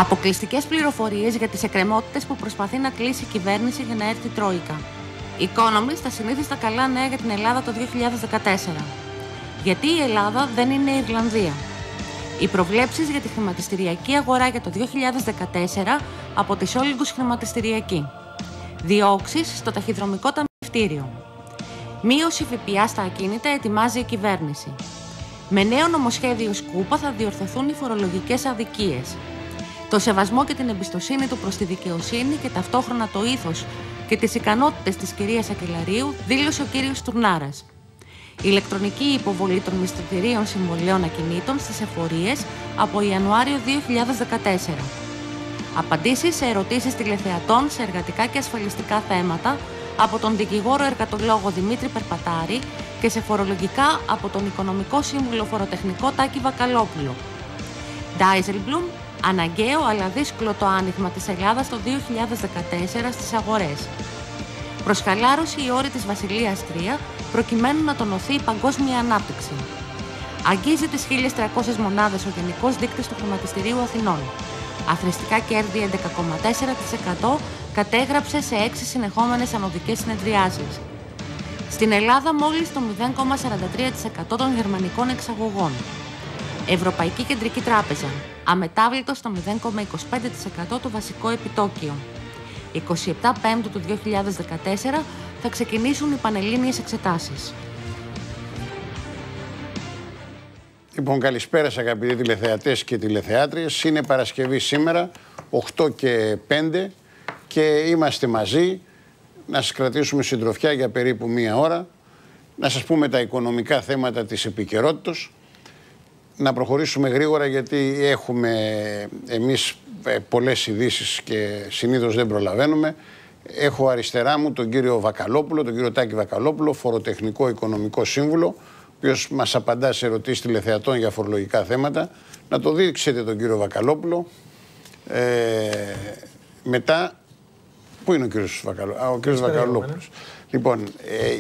Αποκλειστικές πληροφορίες για τις εκκρεμότητες που προσπαθεί να κλείσει η κυβέρνηση για να έρθει η Τρόικα. Economist, τα συνήθιστα καλά νέα για την Ελλάδα το 2014. Γιατί η Ελλάδα δεν είναι η Ιρλανδία. Οι προβλέψεις για τη χρηματιστηριακή αγορά για το 2014 από τη Solidus Χρηματιστηριακή. Διώξεις στο ταχυδρομικό ταμιευτήριο. Μείωση ΦΠΑ στα ακίνητα ετοιμάζει η κυβέρνηση. Με νέο νομοσχέδιο Σκούπα θα διορθωθούν οι φορολογικές αδικίες. Το σεβασμό και την εμπιστοσύνη του προς τη δικαιοσύνη και ταυτόχρονα το ήθος και τις ικανότητες της κυρίας Ακελαρίου δήλωσε ο κύριος Τουρνάρας. Ηλεκτρονική υποβολή των μισθωτηρίων συμβολέων ακινήτων στις εφορίες από Ιανουάριο 2014. Απαντήσεις σε ερωτήσεις τηλεθεατών σε εργατικά και ασφαλιστικά θέματα από τον δικηγόρο εργατολόγο Δημήτρη Περπατάρη και σε φορολογικά από τον οικονομικό σύμβουλο φοροτεχνικό Τάκη Βακαλόπουλο. Dijsselbloem, αναγκαίο αλλά δύσκολο το άνοιγμα της Ελλάδας το 2014 στις αγορές. Προσχαλάρωση η όρη της Βασιλείας 3 προκειμένου να τονωθεί η παγκόσμια ανάπτυξη. Αγγίζει τις 1.300 μονάδες ο Γενικός Δείκτης του Χρηματιστηρίου Αθηνών. Αθρηστικά κέρδη 11,4% κατέγραψε σε 6 συνεχόμενες ανωδικές συνεδριάσεις. Στην Ελλάδα μόλις το 0,43% των γερμανικών εξαγωγών. Ευρωπαϊκή Κεντρική Τράπεζα. Αμετάβλητο στο 0,25% το βασικό επιτόκιο. 27 Πέμπτου του 2014 θα ξεκινήσουν οι πανελλήνιες εξετάσεις. Λοιπόν, καλησπέρα σας αγαπητοί τηλεθεατές και τηλεθεάτριες. Είναι Παρασκευή σήμερα, 8 και 5 και είμαστε μαζί να σας κρατήσουμε συντροφιά για περίπου μία ώρα, να σας πούμε τα οικονομικά θέματα της επικαιρότητας, να προχωρήσουμε γρήγορα γιατί έχουμε εμείς πολλές ειδήσεις και συνήθως δεν προλαβαίνουμε. Έχω αριστερά μου τον κύριο Βακαλόπουλο, τον κύριο Τάκη Βακαλόπουλο, φοροτεχνικό οικονομικό σύμβουλο, ο οποίος μας απαντά σε ερωτήσεις τηλεθεατών για φορολογικά θέματα. Να το δείξετε τον κύριο Βακαλόπουλο. Μετά, πού είναι ο κύριος Βακαλόπουλος? Ο κύριος Βακαλόπουλος. Λοιπόν,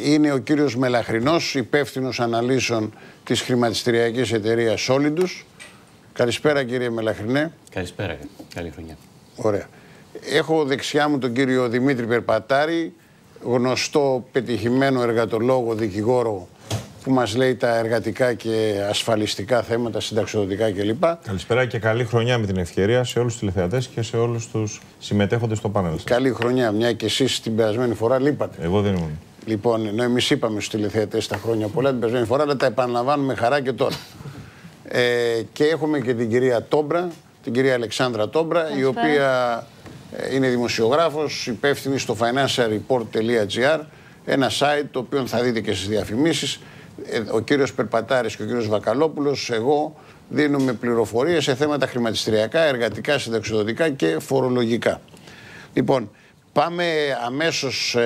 είναι ο κύριος Μελαχρινός, υπεύθυνος αναλύσεων της χρηματιστηριακής εταιρείας Solidus. Καλησπέρα κύριε Μελαχρινέ. Καλησπέρα, καλή χρονιά. Ωραία. Έχω δεξιά μου τον κύριο Δημήτρη Περπατάρη, γνωστό πετυχημένο εργατολόγο, δικηγόρο που μας λέει τα εργατικά και ασφαλιστικά θέματα, συνταξιοδοτικά κλπ. Καλησπέρα και καλή χρονιά με την ευκαιρία σε όλους τους τηλεθεατές και σε όλους τους συμμετέχοντες στο πάνελ σας. Καλή χρονιά, μια και εσείς την περασμένη φορά λείπατε. Εγώ δεν ήμουν. Λοιπόν, ενώ εμείς είπαμε στους τηλεθεατές τα χρόνια πολλά την περασμένη φορά, αλλά τα επαναλαμβάνουμε χαρά και τώρα. Και έχουμε και την κυρία Τόμπρα, την κυρία Αλεξάνδρα Τόμπρα, η οποία είναι δημοσιογράφος, υπεύθυνη στο financialreport.gr, ένα site το οποίο θα δείτε και στις διαφημίσεις. Ο κύριος Περπατάρης και ο κύριος Βακαλόπουλος, εγώ δίνουμε πληροφορίες σε θέματα χρηματιστηριακά, εργατικά, συνταξιδοτικά και φορολογικά. Λοιπόν, πάμε αμέσως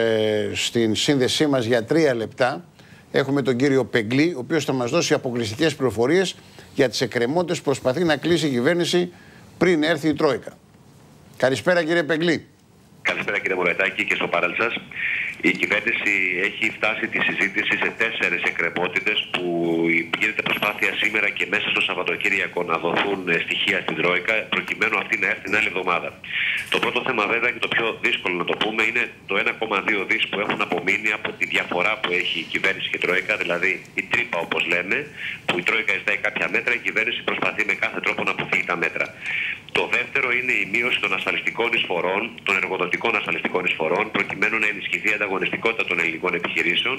στην σύνδεσή μας για 3 λεπτά. Έχουμε τον κύριο Πεγκλή, ο οποίος θα μας δώσει αποκλειστικές πληροφορίες για τις εκκρεμότητες που προσπαθεί να κλείσει η κυβέρνηση πριν έρθει η Τρόικα. Καλησπέρα κύριε Πεγκλή. Καλησπέρα κύριε Μουρετάκη και στο πάνελ σας. Η κυβέρνηση έχει φτάσει τη συζήτηση σε 4 εκκρεμότητες που γίνεται προσπάθεια σήμερα και μέσα στο Σαββατοκύριακο να δοθούν στοιχεία στην Τρόικα προκειμένου αυτή να έρθει την άλλη εβδομάδα. Το πρώτο θέμα βέβαια και το πιο δύσκολο να το πούμε είναι το 1,2 δις που έχουν απομείνει από τη διαφορά που έχει η κυβέρνηση και η Τρόικα, δηλαδή η τρύπα όπως λένε, που η Τρόικα ζητάει κάποια μέτρα, η κυβέρνηση προσπαθεί με κάθε τρόπο να αποφύγει τα μέτρα. Το δεύτερο είναι η μείωση των ασφαλιστικών εισφορών, των εργοδοτικών ασφαλιστικών εισφορών, προκειμένου να ενισχυθεί η ανταγωνιστικότητα των ελληνικών επιχειρήσεων.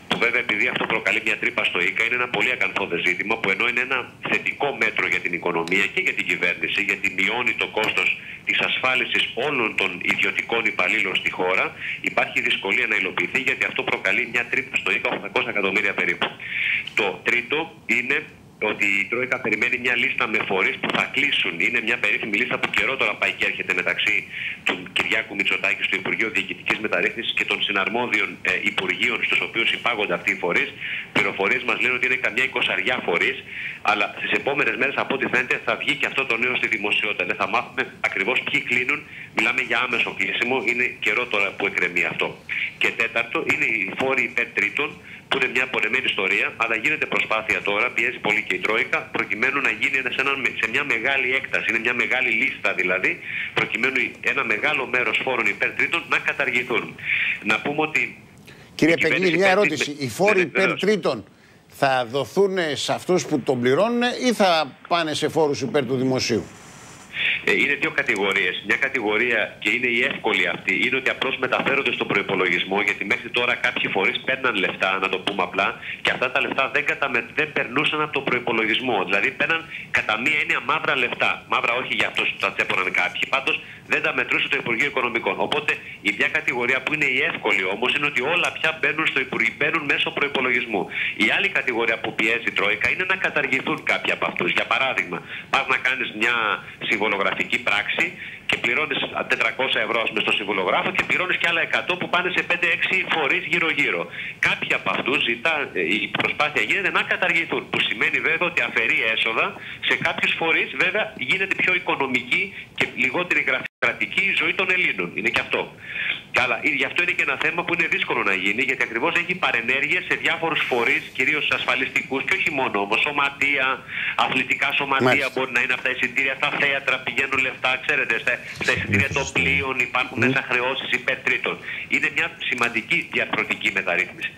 Που βέβαια, επειδή αυτό προκαλεί μια τρύπα στο ΙΚΑ, είναι ένα πολύ ακαθόδε ζήτημα που ενώ είναι ένα θετικό μέτρο για την οικονομία και για την κυβέρνηση, γιατί μειώνει το κόστος της ασφάλισης όλων των ιδιωτικών υπαλλήλων στη χώρα, υπάρχει δυσκολία να υλοποιηθεί γιατί αυτό προκαλεί μια τρύπα στο ΙΚΑ 800 εκατομμύρια περίπου. Το τρίτο είναι ότι η Τρόικα περιμένει μια λίστα με φορείς που θα κλείσουν. Είναι μια περίφημη λίστα που καιρό τώρα πάει και έρχεται μεταξύ του Κυριάκου Μητσοτάκη στο Υπουργείο Διοικητικής Μεταρρύθμισης και των συναρμόδιων υπουργείων στους οποίους υπάγονται αυτοί οι φορείς. Πληροφορίες μας λένε ότι είναι καμιά 20 φορείς, αλλά στις επόμενες μέρες από ό,τι φαίνεται θα βγει και αυτό το νέο στη δημοσιότητα. Δεν θα μάθουμε ακριβώς ποιοι κλείνουν. Μιλάμε για άμεσο κλείσιμο. Είναι καιρό τώρα που εκκρεμεί αυτό. Και τέταρτο είναι οι φόροι υπέρ τρίτων, που είναι μια απορρεμμένη ιστορία, αλλά γίνεται προσπάθεια τώρα, πιέζει πολύ δόθηκε η Τρόικα προκειμένου να γίνει σε μια μεγάλη έκταση, είναι μια μεγάλη λίστα δηλαδή, προκειμένου ένα μεγάλο μέρος φόρων υπέρ τρίτων να καταργηθούν. Να πούμε ότι... Κύριε Πεγκλή, μια ερώτηση. Οι φόροι υπέρ τρίτων θα δοθούν σε αυτούς που τον πληρώνουν ή θα πάνε σε φόρους υπέρ του δημοσίου? Είναι δύο κατηγορίες. Μια κατηγορία, και είναι η εύκολη αυτή, είναι ότι απλώς μεταφέρονται στον προϋπολογισμό, γιατί μέχρι τώρα κάποιοι φορείς παίρναν λεφτά, να το πούμε απλά, και αυτά τα λεφτά δεν περνούσαν από τον προϋπολογισμό. Δηλαδή παίρναν κατά μία έννοια μαύρα λεφτά. Μαύρα όχι για αυτούς που τα τσέπωναν κάποιοι, πάντως δεν τα μετρούσε το Υπουργείο Οικονομικών. Οπότε η μια κατηγορία που είναι η εύκολη όμως είναι ότι όλα πια μπαίνουν μέσω προϋπολογισμού. Η άλλη κατηγορία που πιέζει η Τρόικα είναι να καταργηθούν κάποιοι από αυτούς. Για παράδειγμα, πας να κάνεις μια συμβολογραφική πράξη και πληρώνεις 400 ευρώ στο συμβολογράφο και πληρώνεις και άλλα 100 που πάνε σε 5-6 φορείς γύρω-γύρω. Κάποιοι από αυτούς η προσπάθεια γίνεται να καταργηθούν, που σημαίνει βέβαια ότι αφαιρεί έσοδα σε κάποιους φορείς, βέβαια γίνεται πιο οικονομική και λιγότερη γραφειοκρατική η ζωή των Ελλήνων. Είναι και αυτό. Αλλά γι' αυτό είναι και ένα θέμα που είναι δύσκολο να γίνει, γιατί ακριβώς έχει παρενέργειες σε διάφορους φορείς, κυρίως ασφαλιστικούς και όχι μόνο όμως. Σωματεία, αθλητικά σωματεία μπορεί να είναι από τα εισιτήρια, στα θέατρα πηγαίνουν λεφτά, ξέρετε, στα εισιτήρια των πλοίων υπάρχουν μέσα χρεώσεις υπέρ τρίτων. Είναι μια σημαντική διαρθρωτική μεταρρύθμιση.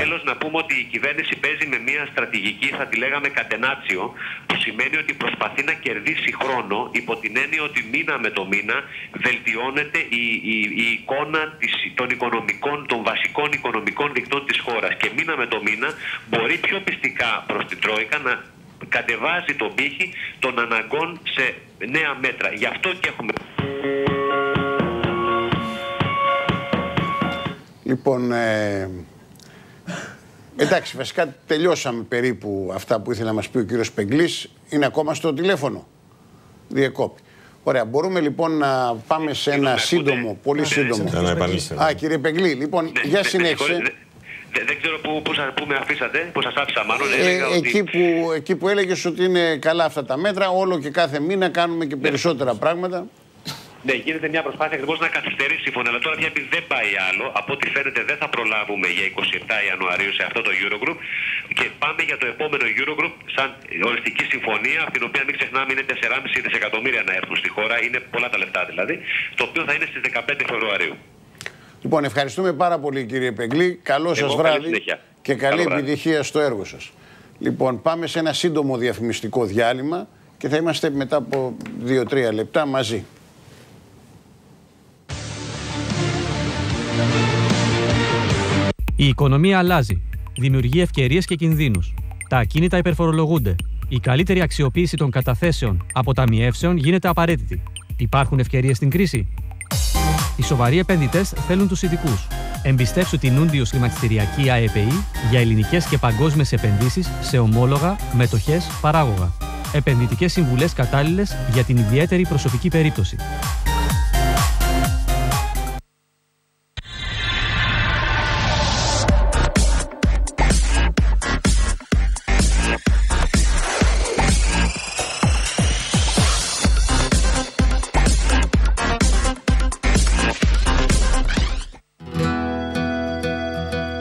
Τέλος, να πούμε ότι η κυβέρνηση παίζει με μια στρατηγική, θα τη λέγαμε κατενάτσιο, που σημαίνει ότι προσπαθεί να κερδίσει χρόνο υπό την έννοια ότι μήνα με το μήνα βελτιώνεται η εικόνα των βασικών οικονομικών δικτών της χώρας, και μήνα με το μήνα μπορεί πιο πιστικά προς την Τρόικα να κατεβάζει τον πύχη των αναγκών σε νέα μέτρα. Γι' αυτό και έχουμε... Λοιπόν, εντάξει, βασικά τελειώσαμε περίπου αυτά που ήθελε να μας πει ο κύριος Πεγκλής. Είναι ακόμα στο τηλέφωνο? Διεκόπη. Ωραία, μπορούμε λοιπόν να πάμε σε ένα σύντομο, πολύ σύντομο. Κύριε Πεγκλή, λοιπόν, για συνέχισε. Δεν ξέρω πού με αφήσατε, πού σας άφησα μάλλον. Εκεί που έλεγες ότι είναι καλά αυτά τα μέτρα, όλο και κάθε μήνα κάνουμε και περισσότερα πράγματα. Ναι, γίνεται μια προσπάθεια ακριβώς να καθυστερήσει η συμφωνία, αλλά τώρα πια δεν πάει άλλο. Από ό,τι φαίνεται δεν θα προλάβουμε για 27 Ιανουαρίου σε αυτό το Eurogroup, και πάμε για το επόμενο Eurogroup σαν οριστική συμφωνία, από την οποία μην ξεχνάμε είναι 4,5 δισεκατομμύρια να έρθουν στη χώρα, είναι πολλά τα λεφτά δηλαδή, το οποίο θα είναι στις 15 Φεβρουαρίου. Λοιπόν, ευχαριστούμε πάρα πολύ κύριε Πεγκλή, καλό σας βράδυ και καλή επιτυχία στο έργο σας. Λοιπόν, πάμε σε ένα σύντομο διαφημιστικό διάλειμμα και θα είμαστε μετά από 2-3 λεπτά μαζί. Η οικονομία αλλάζει. Δημιουργεί ευκαιρίες και κινδύνους. Τα ακίνητα υπερφορολογούνται. Η καλύτερη αξιοποίηση των καταθέσεων αποταμιεύσεων γίνεται απαραίτητη. Υπάρχουν ευκαιρίες στην κρίση? Οι σοβαροί επενδυτές θέλουν τους ειδικούς. Εμπιστεύσου την Ούντιος Χρηματιστηριακή ΑΕΠΗ για ελληνικές και παγκόσμιες επενδύσεις σε ομόλογα, μετοχές, παράγωγα. Επενδυτικές συμβουλές κατάλληλες για την ιδιαίτερη προσωπική περίπτωση.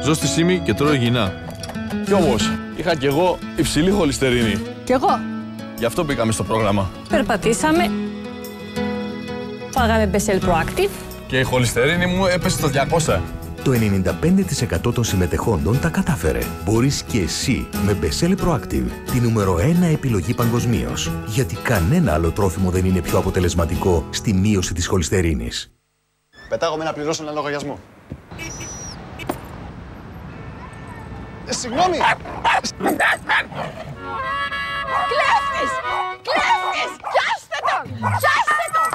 Ζω στη Σύμη και τρώω υγιεινά. Κι όμως, είχα κι εγώ υψηλή χολυστερίνη. Κι εγώ. Γι' αυτό μπήκαμε στο πρόγραμμα. Περπατήσαμε. Φάγαμε Bessel Proactive. Και η χολυστερίνη μου έπεσε στο 200. Το 95% των συμμετεχόντων τα κατάφερε. Μπορείς και εσύ με Bessel Proactive, τη νούμερο 1 επιλογή παγκοσμίως. Γιατί κανένα άλλο τρόφιμο δεν είναι πιο αποτελεσματικό στη μείωση της χολυστερίνης. Πετάγομαι να πληρώσω ένα λογαριασμό. Συγγνώμη! Κλέφτης! Κλέφτης! Πιάστε τον! Πιάστε τον!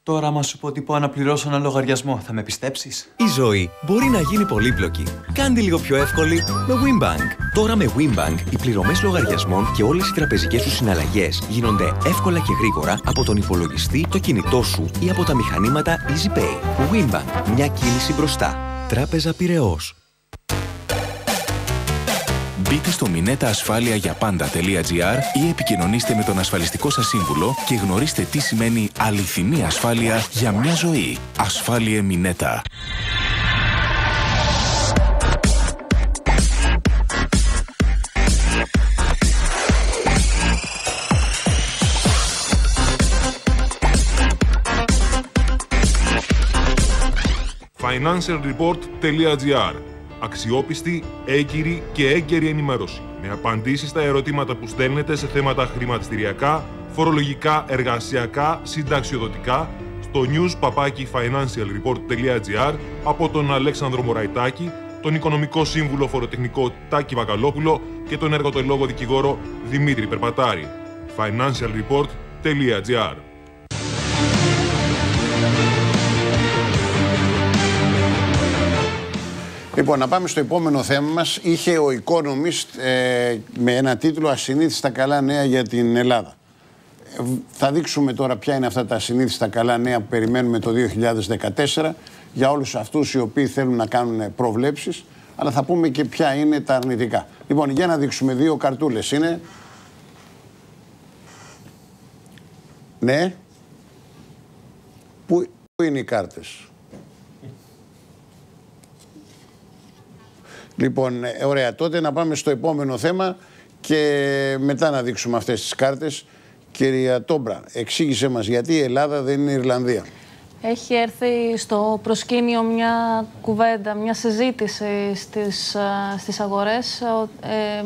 Τώρα, άμα σου πω τι πω να πληρώσω ένα λογαριασμό, θα με πιστέψεις? Η ζωή μπορεί να γίνει πολύπλοκη. Κάντε λίγο πιο εύκολη με WinBank. Τώρα με WinBank οι πληρωμές λογαριασμών και όλες οι τραπεζικές σου συναλλαγές γίνονται εύκολα και γρήγορα από τον υπολογιστή, το κινητό σου ή από τα μηχανήματα EasyPay. WinBank. Μια κίνηση μπροστά. Τράπεζα Πειραιώς. Μπείτε στο minetaasfalia-για-πάντα.gr ή επικοινωνήστε με τον ασφαλιστικό σας σύμβουλο και γνωρίστε τι σημαίνει αληθινή ασφάλεια για μια ζωή. Ασφάλιε Mineta. financialreport.gr. Αξιόπιστη, έγκυρη και έγκαιρη ενημέρωση. Με απαντήσεις στα ερωτήματα που στέλνετε σε θέματα χρηματιστηριακά, φορολογικά, εργασιακά, συνταξιοδοτικά στο news@financialreport.gr από τον Αλέξανδρο Μωραϊτάκη, τον Οικονομικό Σύμβουλο Φοροτεχνικό Τάκη Βακαλόπουλο και τον εργοτολόγο δικηγόρο Δημήτρη Περπατάρη. financialreport.gr. Λοιπόν, να πάμε στο επόμενο θέμα μας. Είχε ο Economist με ένα τίτλο «Ασυνήθιστα καλά νέα για την Ελλάδα». Θα δείξουμε τώρα ποια είναι αυτά τα ασυνήθιστα καλά νέα που περιμένουμε το 2014 για όλους αυτούς οι οποίοι θέλουν να κάνουν προβλέψεις, αλλά θα πούμε και ποια είναι τα αρνητικά. Λοιπόν, για να δείξουμε, δύο καρτούλες είναι. Ναι. Πού είναι οι κάρτες? Λοιπόν, ωραία, τότε να πάμε στο επόμενο θέμα και μετά να δείξουμε αυτές τις κάρτες. Κυρία Τόμπρα, εξήγησέ μας γιατί η Ελλάδα δεν είναι η Ιρλανδία. Έχει έρθει στο προσκήνιο μια κουβέντα, μια συζήτηση στις αγορές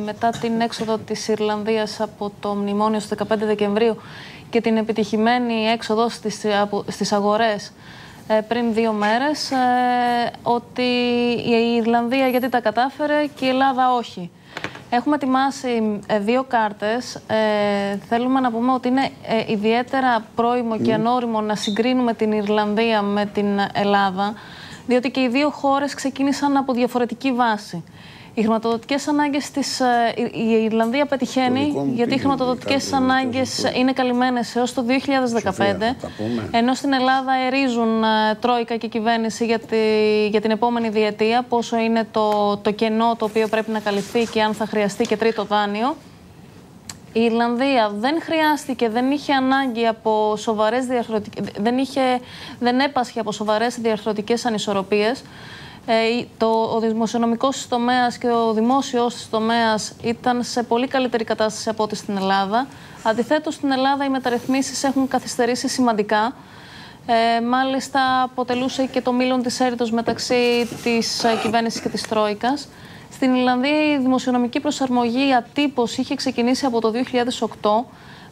μετά την έξοδο της Ιρλανδίας από το μνημόνιο στις 15 Δεκεμβρίου και την επιτυχημένη έξοδο στις αγορές πριν 2 μέρες, ότι η Ιρλανδία γιατί τα κατάφερε και η Ελλάδα όχι. Έχουμε ετοιμάσει 2 κάρτες. Θέλουμε να πούμε ότι είναι ιδιαίτερα πρόημο και ανώριμο να συγκρίνουμε την Ιρλανδία με την Ελλάδα, διότι και οι 2 χώρες ξεκίνησαν από διαφορετική βάση. Οι χρηματοδοτικές ανάγκες η Ιρλανδία πετυχαίνει, γιατί οι χρηματοδοτικές ανάγκες είναι καλυμμένες έως το 2015, ενώ στην Ελλάδα ερίζουν τρόικα και κυβέρνηση για την επόμενη διετία, πόσο είναι το κενό το οποίο πρέπει να καλυφθεί και αν θα χρειαστεί και τρίτο δάνειο. Η Ιρλανδία δεν χρειάστηκε, δεν είχε ανάγκη από σοβαρές δεν έπασχε από σοβαρές διαρθρωτικές ανισορροπίες. Ο δημοσιονομικός τομέας και ο δημόσιος τομέας ήταν σε πολύ καλύτερη κατάσταση από ό,τι στην Ελλάδα. Αντιθέτως, στην Ελλάδα οι μεταρρυθμίσεις έχουν καθυστερήσει σημαντικά. Μάλιστα, αποτελούσε και το μείλον της έρητος μεταξύ της κυβέρνησης και της Τρόικας. Στην Ιρλανδία η δημοσιονομική προσαρμογή ατύπως είχε ξεκινήσει από το 2008,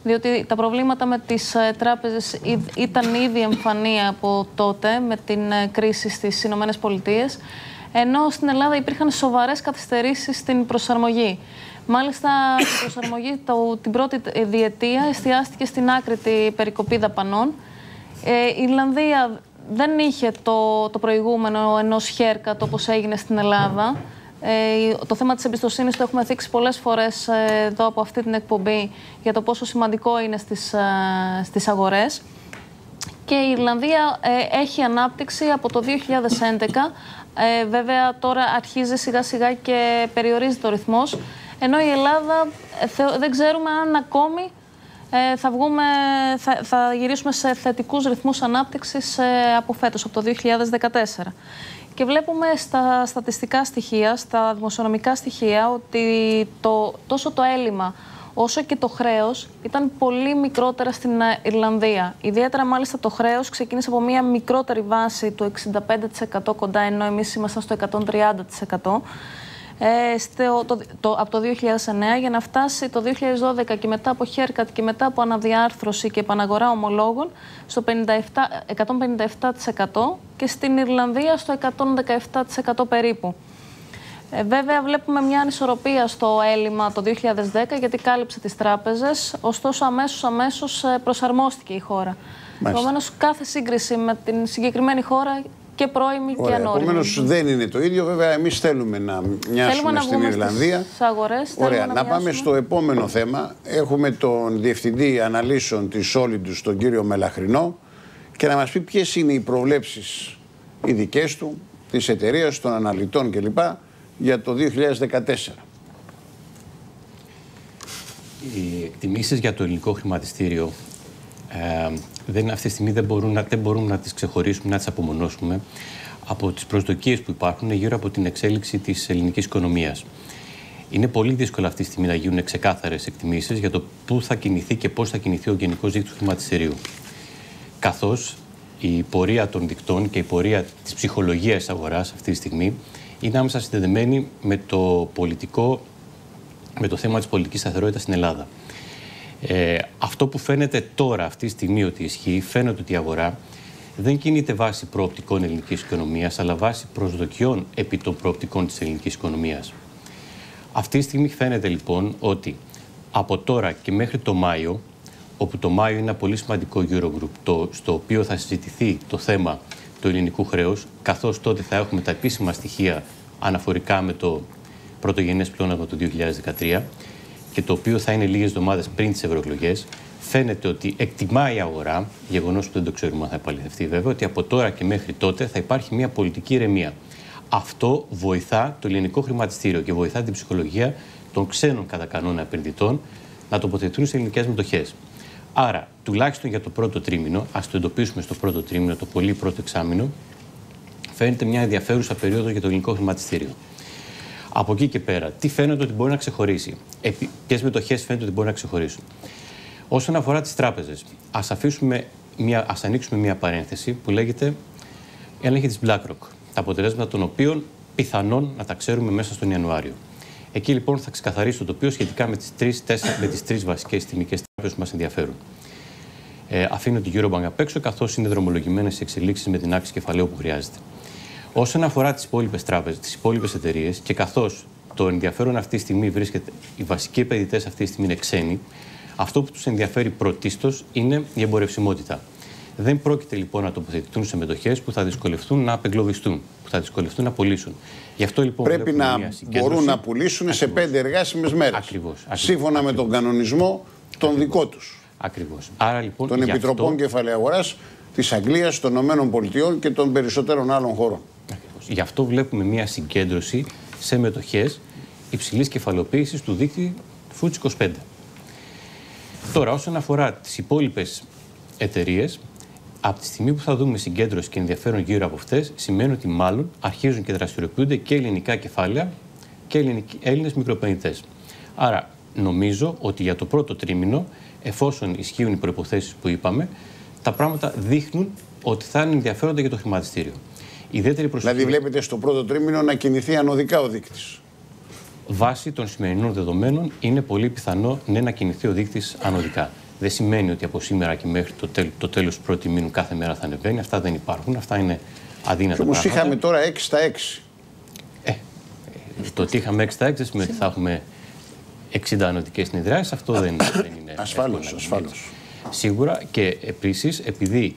διότι τα προβλήματα με τις τράπεζες ήταν ήδη εμφανή από τότε με την κρίση στις Ηνωμένες Πολιτείες, ενώ στην Ελλάδα υπήρχαν σοβαρές καθυστερήσεις στην προσαρμογή. Μάλιστα, η προσαρμογή την πρώτη διετία εστιάστηκε στην άκρητη περικοπή δαπανών. Η Ιρλανδία δεν είχε το προηγούμενο ενός haircut όπως έγινε στην Ελλάδα. Το θέμα της εμπιστοσύνης το έχουμε θίξει πολλές φορές εδώ από αυτή την εκπομπή για το πόσο σημαντικό είναι στις αγορές. Και η Ιρλανδία έχει ανάπτυξη από το 2011. Βέβαια τώρα αρχίζει σιγά σιγά και περιορίζεται ο ρυθμός. Ενώ η Ελλάδα δεν ξέρουμε αν ακόμη θα γυρίσουμε σε θετικούς ρυθμούς ανάπτυξης από φέτος, από το 2014. Και βλέπουμε στα στατιστικά στοιχεία, στα δημοσιονομικά στοιχεία, ότι τόσο το έλλειμμα όσο και το χρέος ήταν πολύ μικρότερα στην Ιρλανδία. Ιδιαίτερα μάλιστα το χρέος ξεκίνησε από μια μικρότερη βάση του 65% κοντά, ενώ εμείς ήμασταν στο 130%. Από το 2009 για να φτάσει το 2012 και μετά από haircut και μετά από αναδιάρθρωση και επαναγορά ομολόγων στο 157% και στην Ιρλανδία στο 117% περίπου. Βέβαια, βλέπουμε μια ανισορροπία στο έλλειμμα το 2010, γιατί κάλυψε τις τράπεζες, ωστόσο αμέσως προσαρμόστηκε η χώρα. Επομένως, κάθε σύγκριση με την συγκεκριμένη χώρα και πρώιμη και ανώριμη. Επομένως, δεν είναι το ίδιο. Βέβαια, εμείς θέλουμε να μοιάσουμε στην Ιρλανδία. Ωραία, να πάμε στο επόμενο θέμα. Έχουμε τον Διευθυντή Αναλύσεων της Solidus, τον κύριο Μελαχρινό, και να μας πει ποιες είναι οι προβλέψεις οι δικές του, της εταιρείας, των αναλυτών κλπ. Για το 2014. Οι εκτιμήσεις για το ελληνικό χρηματιστήριο αυτή τη στιγμή δεν μπορούμε να τις ξεχωρίσουμε, να τις απομονώσουμε από τις προσδοκίες που υπάρχουν γύρω από την εξέλιξη της ελληνικής οικονομίας. Είναι πολύ δύσκολο αυτή τη στιγμή να γίνουν ξεκάθαρες εκτιμήσεις για το πού θα κινηθεί και πώς θα κινηθεί ο γενικός δείκτης του χρηματιστηρίου. Καθώς η πορεία των δικτών και η πορεία της ψυχολογίας της αγοράς αυτή τη στιγμή είναι άμεσα συνδεδεμένη με το θέμα της πολιτικής σταθερότητας στην Ελλάδα. Αυτό που φαίνεται τώρα, αυτή τη στιγμή, ότι ισχύει, φαίνεται ότι η αγορά δεν κινείται βάσει προοπτικών ελληνικής οικονομίας, αλλά βάσει προσδοκιών επί των προοπτικών της ελληνικής οικονομίας. Αυτή τη στιγμή φαίνεται λοιπόν ότι από τώρα και μέχρι το Μάιο, όπου το Μάιο είναι ένα πολύ σημαντικό Eurogroup, στο οποίο θα συζητηθεί το θέμα του ελληνικού χρέους, καθώς τότε θα έχουμε τα επίσημα στοιχεία αναφορικά με το πρωτογενές πλεόνασμα του 2013 και το οποίο θα είναι λίγες εβδομάδες πριν τις ευρωεκλογές, φαίνεται ότι εκτιμάει η αγορά, γεγονός που δεν το ξέρουμε αν θα επαληθευτεί βέβαια, ότι από τώρα και μέχρι τότε θα υπάρχει μια πολιτική ηρεμία. Αυτό βοηθά το ελληνικό χρηματιστήριο και βοηθά την ψυχολογία των ξένων κατά κανόνα επενδυτών να τοποθετούν σε ελληνικές μετοχές. Άρα, τουλάχιστον για το πρώτο τρίμηνο, ας το εντοπίσουμε στο πρώτο τρίμηνο, το πολύ πρώτο εξάμηνο, φαίνεται μια ενδιαφέρουσα περίοδο για το ελληνικό χρηματιστήριο. Από εκεί και πέρα, τι φαίνεται ότι μπορεί να ξεχωρίσει, ποιες μετοχές φαίνεται ότι μπορεί να ξεχωρίσουν. Όσον αφορά τις τράπεζες, ας ανοίξουμε μια παρένθεση που λέγεται έλεγχη της BlackRock, τα αποτελέσματα των οποίων πιθανόν να τα ξέρουμε μέσα στον Ιανουάριο. Εκεί λοιπόν θα ξεκαθαρίσει το τοπίο σχετικά με τις τρεις βασικές τιμικές τράπεζες που μας ενδιαφέρουν. Αφήνω την Eurobank απ' έξω, καθώς είναι δρομολογημένες οι εξελίξεις με την αύξηση κεφαλαίου που χρειάζεται. Όσον αφορά τις υπόλοιπες τράπεζες, τις υπόλοιπες εταιρείες, και καθώς το ενδιαφέρον αυτή τη στιγμή βρίσκεται, οι βασικοί επενδυτές αυτή τη στιγμή είναι ξένοι, αυτό που τους ενδιαφέρει πρωτίστως είναι η εμπορευσιμότητα. Δεν πρόκειται λοιπόν να τοποθετηθούν σε μετοχές που θα δυσκολευτούν να απεγκλωβιστούν, που θα δυσκολευτούν να πουλήσουν. Γι' αυτό λοιπόν πρέπει να μπορούν να πουλήσουν σε 5 εργάσιμες μέρες. Ακριβώς. Σύμφωνα με τον κανονισμό τον δικό τους. Ακριβώς. Άρα λοιπόν. Των Επιτροπών Κεφαλαίου Αγοράς της Αγγλίας, των ΗΠΑ και των περισσότερων άλλων χωρών. Ακριβώς. Γι' αυτό βλέπουμε μια συγκέντρωση σε μετοχές υψηλής κεφαλαιοποίησης του δείκτη FTSE 25. Τώρα, όσον αφορά τις υπόλοιπες εταιρείες, από τη στιγμή που θα δούμε συγκέντρωση και ενδιαφέρον γύρω από αυτές, σημαίνει ότι μάλλον αρχίζουν και δραστηριοποιούνται και ελληνικά κεφάλαια και Έλληνες μικροεπενδυτές. Άρα, νομίζω ότι για το πρώτο τρίμηνο, εφόσον ισχύουν οι προϋποθέσεις που είπαμε, τα πράγματα δείχνουν ότι θα είναι ενδιαφέροντα για το χρηματιστήριο. Δηλαδή, βλέπετε στο πρώτο τρίμηνο να κινηθεί ανωδικά ο δείκτης. Βάσει των σημερινών δεδομένων, είναι πολύ πιθανό να κινηθεί ο δείκτης ανωδικά. Δεν σημαίνει ότι από σήμερα και μέχρι το τέλος του πρώτου μήνου κάθε μέρα θα ανεβαίνει. Αυτά δεν υπάρχουν. Αυτά είναι αδύνατα πράγματα. Όμως είχαμε τώρα 6 στα 6. Το ότι είχαμε 6 στα 6 δεν σημαίνει ότι θα έχουμε 60 ανωτικές συνεδριάσεις. Αυτό δεν είναι. Ασφάλως. Σίγουρα, και επίσης, επειδή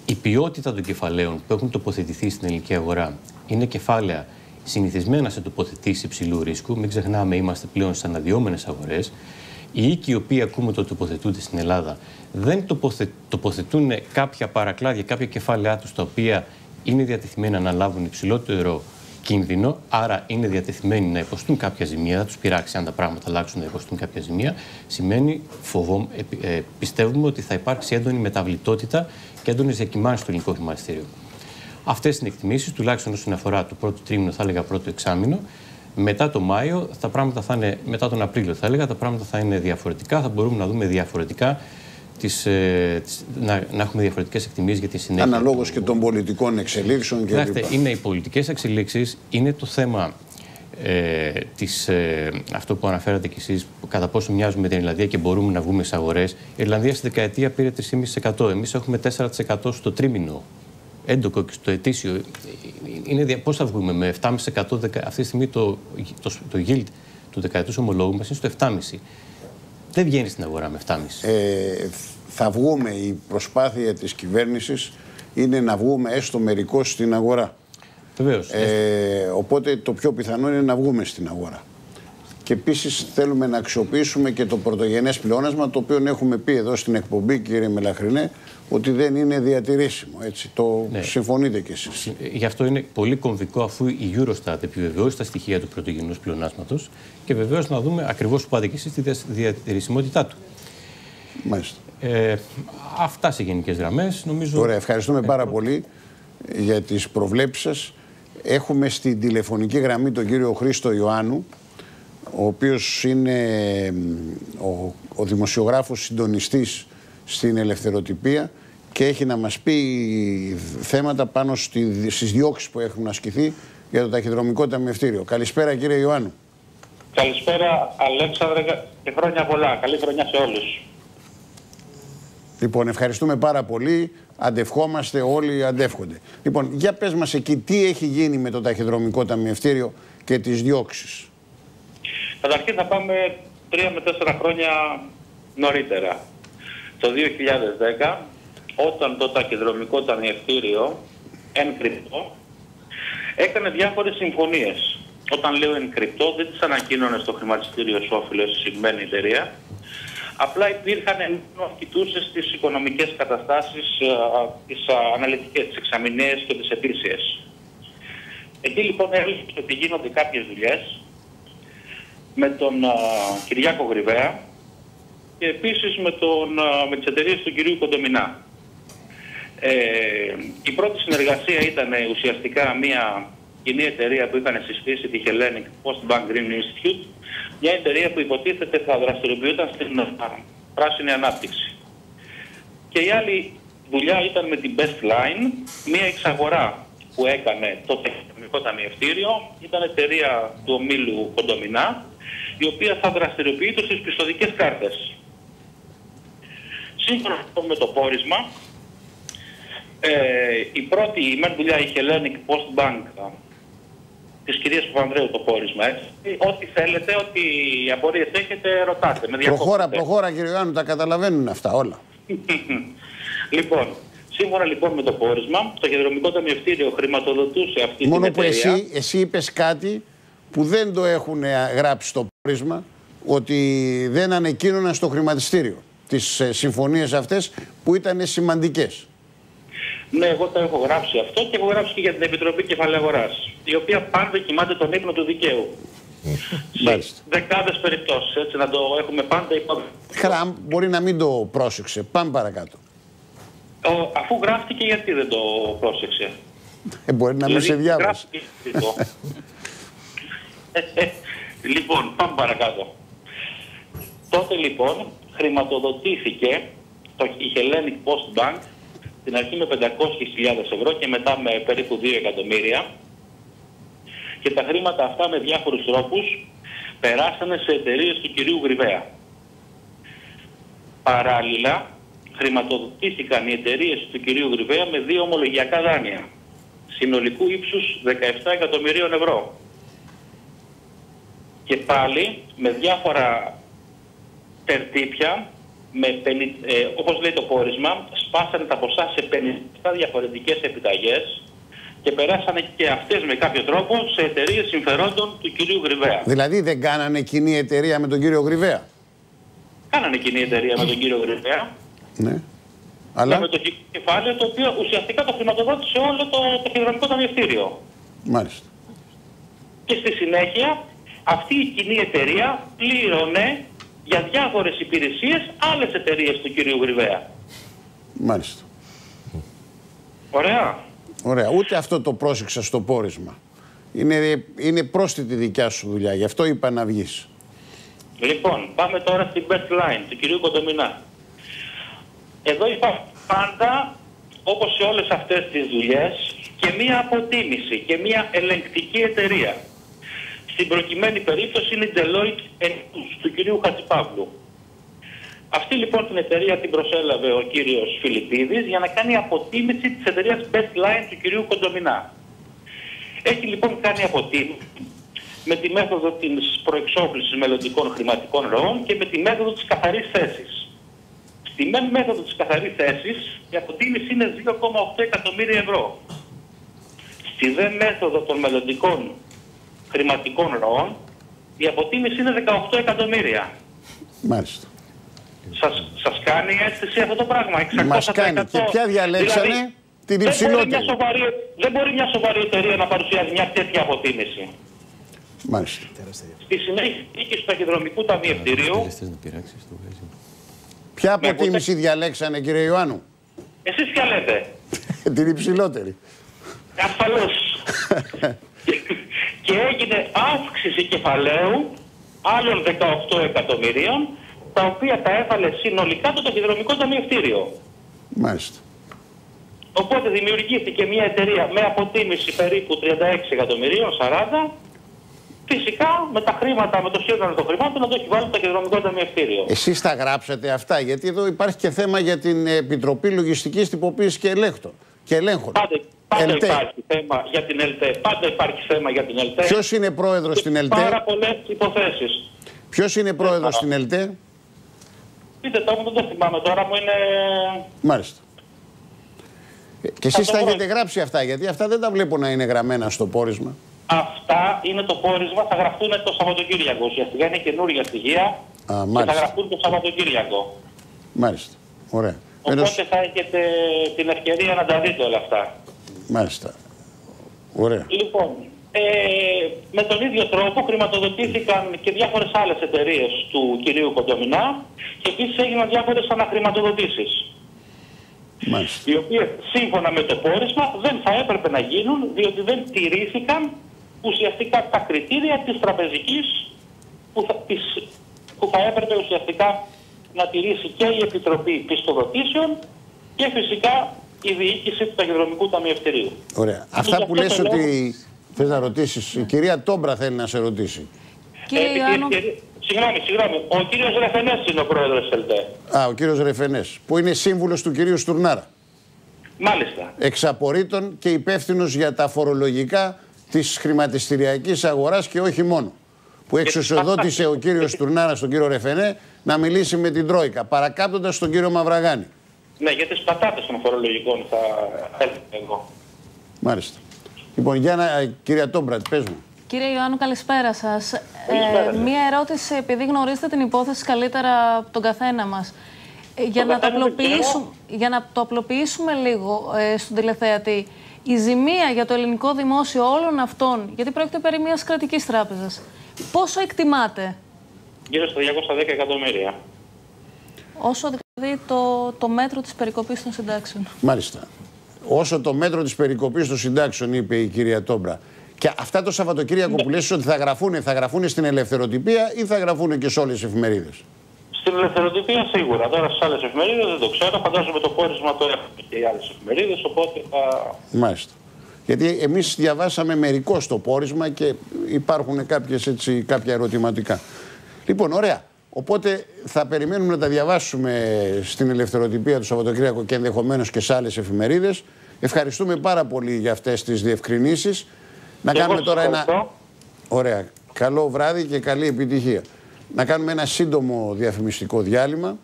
η ποιότητα των κεφαλαίων που έχουν τοποθετηθεί στην ελληνική αγορά είναι κεφάλαια συνηθισμένα σε τοποθετήσεις υψηλού ρίσκου, μην ξεχνάμε, είμαστε πλέον στις αναδυόμενες αγορές. Οι οίκοι οι οποίοι ακούμε ότι τοποθετούνται στην Ελλάδα δεν τοποθετούν κάποια παρακλάδια, κάποια κεφάλαιά τους τα οποία είναι διατεθειμένα να λάβουν υψηλότερο κίνδυνο, άρα είναι διατεθειμένοι να υποστούν κάποια ζημία, θα τους πειράξει αν τα πράγματα αλλάξουν να υποστούν κάποια ζημία. Σημαίνει, πιστεύουμε ότι θα υπάρξει έντονη μεταβλητότητα και έντονες διακυμάνσεις στο ελληνικό χρηματιστήριο. Αυτές είναι οι εκτιμήσεις, τουλάχιστον όσον αφορά το πρώτο τρίμηνο, θα έλεγα πρώτο εξάμηνο. Μετά το Μάιο, τα πράγματα θα είναι, μετά τον Απρίλιο θα έλεγα, τα πράγματα θα είναι διαφορετικά. Θα μπορούμε να δούμε διαφορετικά, να έχουμε διαφορετικές εκτιμήσεις για τη συνέχεια. Αναλόγως και των πολιτικών εξελίξεων και λοιπά. Είναι οι πολιτικές εξελίξεις, είναι το θέμα αυτό που αναφέρατε κι εσείς, κατά πόσο μοιάζουμε με την Ιρλανδία και μπορούμε να βγούμε στις αγορές. Η Ιρλανδία στη δεκαετία πήρε 3,5%. Εμείς έχουμε 4% στο τρίμηνο έντοκο και στο ετήσιο, πώς θα βγούμε με 7,5%? Αυτή τη στιγμή το yield του δεκαετούς ομολόγου μας είναι στο 7,5%. Δεν βγαίνει στην αγορά με 7,5%. Θα βγούμε, η προσπάθεια της κυβέρνησης είναι να βγούμε έστω μερικώς στην αγορά. Βεβαίως. Οπότε το πιο πιθανό είναι να βγούμε στην αγορά. Και επίσης θέλουμε να αξιοποιήσουμε και το πρωτογενές πλεόνασμα, το οποίο έχουμε πει εδώ στην εκπομπή, κύριε Μελαχρινέ, ότι δεν είναι διατηρήσιμο. Έτσι. Το συμφωνείτε κι εσείς. Γι' αυτό είναι πολύ κομβικό, αφού η Eurostat επιβεβαιώσει τα στοιχεία του πρωτογενούς πλεονάσματος, και βεβαίως να δούμε ακριβώς που πάτε και εσείς τη διατηρησιμότητά του. Μάλιστα. Αυτά σε γενικές γραμμές, νομίζω. Ωραία, ευχαριστούμε πάρα πολύ για τις προβλέψεις σας. Έχουμε στην τηλεφωνική γραμμή τον κύριο Χρήστο Ιωάννου, ο οποίος είναι ο δημοσιογράφος συντονιστής στην Ελευθεροτυπία και έχει να μας πει θέματα πάνω στις διώξεις που έχουν ασκηθεί για το ταχυδρομικό ταμιευτήριο. Καλησπέρα, κύριε Ιωάννου. Καλησπέρα, Αλέξανδρε, και χρόνια πολλά. Καλή χρονιά σε όλους. Λοιπόν, ευχαριστούμε πάρα πολύ. Αντευχόμαστε, όλοι αντεύχονται. Λοιπόν, για πες μας εκεί τι έχει γίνει με το ταχυδρομικό ταμιευτήριο και τις διώξεις. Καταρχήν θα πάμε 3 με 4 χρόνια νωρίτερα. Το 2010, όταν το ταχυδρομικό ταμιευτήριο εν κρυπτό έκανε διάφορες συμφωνίες. Όταν λέω εν κρυπτό, δεν τις ανακοίνωνε στο χρηματιστήριο Σόφυλλος, η συγκεκριμένη εταιρεία. Απλά υπήρχαν ενώ κοιτούσες τις οικονομικές καταστάσεις, τις αναλυτικές, τις εξαμηναίες και τις ετήσιες. Εκεί λοιπόν έλεγε ότι γίνονται κάποιες δουλειές με τον Κυριάκο Γρυβαία και επίσης με τις εταιρείες του κυρίου Κοντομινά. Η πρώτη συνεργασία ήταν ουσιαστικά μια κοινή εταιρεία που είχαν συστήσει, τη Hellenic Post Bank Green Institute, μια εταιρεία που υποτίθεται θα δραστηριοποιούταν στην πράσινη ανάπτυξη. Και η άλλη δουλειά ήταν με την Best Line, μια εξαγορά που έκανε το τεχνικό ταμιευτήριο, ήταν εταιρεία του ομίλου Κοντομινά, η οποία θα δραστηριοποιείται στις πιστωτικές κάρτες. Σύμφωνα με το πόρισμα, η πρώτη δουλειά, η Hellenic Post Bank, της κυρίας Παπανδρέου, το πόρισμα, έτσι. Ό,τι θέλετε, ό,τι απορίες έχετε, ρωτάτε. Προχώρα, κύριε Ιωάννου, τα καταλαβαίνουν αυτά όλα. Λοιπόν, σύμφωνα λοιπόν με το πόρισμα, το ταχυδρομικό ταμιευτήριο χρηματοδοτούσε αυτή την εταιρεία. Μόνο που εσύ είπες κάτι που δεν το έχουν γράψει στο πόρισμα, ότι δεν ανεκκίνωναν στο χρηματιστήριο τις συμφωνίες αυτές που ήταν σημαντικές. Ναι, εγώ το έχω γράψει αυτό και έχω γράψει και για την Επιτροπή Κεφαλαίου Αγοράς, η οποία πάντα κοιμάται τον ύπνο του δικαίου. Σε δεκάδες περιπτώσεις, έτσι, να το έχουμε πάντα υπόψη. Χράμ, μπορεί να μην το πρόσεξε. Πάμε παρακάτω. Αφού γράφτηκε, γιατί δεν το πρόσεξε? Μπορεί να μην σε διάβασε. Λοιπόν, πάμε παρακάτω. Τότε λοιπόν χρηματοδοτήθηκε η Hellenic Post Bank στην αρχή με 500.000 ευρώ και μετά με περίπου 2 εκατομμύρια, και τα χρήματα αυτά με διάφορους τρόπους περάσανε σε εταιρείες του κυρίου Γρυβαία. Παράλληλα χρηματοδοτήθηκαν οι εταιρείες του κυρίου Γρυβαία με 2 ομολογιακά δάνεια συνολικού ύψους 17 εκατομμυρίων ευρώ. Και πάλι με διάφορα τερτύπια, όπως λέει το πόρισμα, σπάσανε τα ποσά σε 57 διαφορετικές επιταγές και περάσανε και αυτές με κάποιο τρόπο σε εταιρείες συμφερόντων του κυρίου Γρυβαία. Δηλαδή δεν κάνανε κοινή εταιρεία με τον κύριο Γρυβαία? Κάνανε κοινή εταιρεία με τον κύριο Γρυβαία. Ναι. Αλλά... με το κεφάλαιο, το οποίο ουσιαστικά το χρηματοδότησε όλο το ταχυδρομικό ταμιευτήριο. Μάλιστα. Και στη συνέχεια αυτή η κοινή εταιρεία πλήρωνε για διάφορες υπηρεσίες άλλες εταιρείες του κυρίου Γρυβαία. Μάλιστα. Ωραία. Ωραία. Ούτε αυτό το πρόσεξα στο πόρισμα. Είναι πρόσθετη δικιά σου δουλειά. Γι' αυτό είπα να βγεις. Λοιπόν, πάμε τώρα στην Best Line του κυρίου Κοντομινά. Εδώ υπάρχει πάντα, όπως σε όλες αυτές τις δουλειές, και μία αποτίμηση και μία ελεγκτική εταιρεία. Στην προκειμένη περίπτωση είναι η Deloitte του κυρίου Χατζηπαύλου. Αυτή λοιπόν την εταιρεία την προσέλαβε ο κύριος Φιλιππίδης για να κάνει αποτίμηση της εταιρείας Best Line του κυρίου Κοντομινά. Έχει λοιπόν κάνει αποτίμηση με τη μέθοδο της προεξόφλησης μελλοντικών χρηματικών ροών και με τη μέθοδο της καθαρής θέσης. Στη μέθοδο της καθαρής θέσης η αποτίμηση είναι 2,8 εκατομμύρια ευρώ. Στη δε μέθοδο των μελλοντικών χρηματικών ροών η αποτίμηση είναι 18 εκατομμύρια. Μάλιστα. Σας κάνει αίσθηση αυτό το πράγμα? 600%. Μας κάνει. Και ποια διαλέξανε? Δηλαδή, την υψηλότερη. Δεν μπορεί μια σοβαρή εταιρεία να παρουσιάζει μια τέτοια αποτίμηση. Μάλιστα. Στη συνέχεια, η διοίκηση του Ταχυδρομικού Ταμιευτηρίου. Ποια αποτίμηση διαλέξανε, κύριε Ιωάννου? Εσείς ποια λέτε? Την υψηλότερη. Ασφαλώς. Και έγινε αύξηση κεφαλαίου άλλων 18 εκατομμυρίων, τα οποία τα έβαλε συνολικά το Ταχυδρομικό Ταμιευτήριο. Μάλιστα. Οπότε δημιουργήθηκε μια εταιρεία με αποτίμηση περίπου 36 εκατομμυρίων, 40. Φυσικά με τα χρήματα, με το σύνολο των χρημάτων να το έχει βάλει το Ταχυδρομικό Ταμιευτήριο. Εσείς τα γράψατε αυτά, γιατί εδώ υπάρχει και θέμα για την Επιτροπή Λογιστικής Τυποποίησης και Ελέγχων. Πάντα υπάρχει θέμα για την ΕΛΤΕ. Πάντα υπάρχει θέμα για την ΕΛΤΕ. Ποιος είναι πρόεδρος στην ΕΛΤΕ? Πάρα πολλές υποθέσεις. Ποιος είναι πρόεδρος στην ΕΛΤΕ? Πείτε το, δεν το θυμάμαι τώρα, μου είναι... Μάλιστα. Και εσείς τα έχετε γράψει αυτά, γιατί αυτά δεν τα βλέπω να είναι γραμμένα στο πόρισμα. Αυτά είναι το πόρισμα, θα γραφτούν το Σαββατοκύριακο. Ουσιαστικά είναι καινούργια στοιχεία και θα γραφτούν το Σαββατοκύριακο. Μάλιστα. Ωραία. Οπότε θα έχετε την ευκαιρία να τα δείτε όλα αυτά. Μάλιστα. Ωραία. Λοιπόν, με τον ίδιο τρόπο χρηματοδοτήθηκαν και διάφορες άλλες εταιρείες του κυρίου Κοντομινά και επίσης έγιναν διάφορες αναχρηματοδοτήσεις. Μάλιστα. Οι οποίες σύμφωνα με το πόρισμα δεν θα έπρεπε να γίνουν, διότι δεν τηρήθηκαν ουσιαστικά τα κριτήρια της τραπεζικής που θα έπρεπε ουσιαστικά να τηρήσει και η Επιτροπή Πιστοδοτήσεων και φυσικά η διοίκηση του Ταχυδρομικού Ταμιευτηρίου. Ωραία. Αυτά που λες ότι θες να ρωτήσεις, η κυρία Τόμπρα θέλει να σε ρωτήσει. Συγγνώμη. Ο κύριος Ρεφενές είναι ο πρόεδρος της ΕΛΤΕ. Ο κύριος Ρεφενές, που είναι σύμβουλος του κυρίου Στουρνάρα. Μάλιστα. Εξ απορρίτων και υπεύθυνος για τα φορολογικά της χρηματιστηριακής αγοράς και όχι μόνο. Που εξουσιοδότησε ο κύριος Στουρνάρα στον κύριο Ρεφενέ να μιλήσει με την Τρόικα, παρακάπτοντας τον κύριο Μαυραγάνη. Ναι, για τις πατάτες των φορολογικών θα έρθει εγώ. Μάλιστα. Λοιπόν, για να, κυρία Τόμπρα, πες μου. Κύριε Ιωάννου, καλησπέρα σας. Μία ερώτηση, επειδή γνωρίζετε την υπόθεση καλύτερα από τον καθένα μας. Για να το απλοποιήσουμε λίγο στον τηλεθεατή, η ζημία για το ελληνικό δημόσιο όλων αυτών, γιατί πρόκειται περί μιας κρατικής τράπεζας, πόσο εκτιμάται? Γύρω στα 210 εκατομμύρια. Όσο δηλαδή το μέτρο της περικοπής των συντάξεων. Μάλιστα. Όσο το μέτρο της περικοπής των συντάξεων, είπε η κυρία Τόμπρα. Και αυτά το Σαββατοκύριακο που λες ότι θα γραφούν στην Ελευθεροτυπία ή θα γραφούν και σε όλες τις εφημερίδες? Στην Ελευθεροτυπία σίγουρα. Τώρα στις άλλες εφημερίδες δεν το ξέρω. Φαντάζομαι το πόρισμα το έχουν και οι άλλες εφημερίδες, οπότε θα... Μάλιστα. Γιατί εμείς διαβάσαμε μερικώς το πόρισμα και υπάρχουν κάποια ερωτηματικά. Λοιπόν, ωραία. Οπότε θα περιμένουμε να τα διαβάσουμε στην Ελευθεροτυπία το Σαββατοκύριακο και ενδεχομένως και σε άλλες εφημερίδες. Ευχαριστούμε πάρα πολύ για αυτές τις διευκρινήσεις. Να κάνουμε τώρα ένα... Ωραία. Καλό βράδυ και καλή επιτυχία. Να κάνουμε ένα σύντομο διαφημιστικό διάλειμμα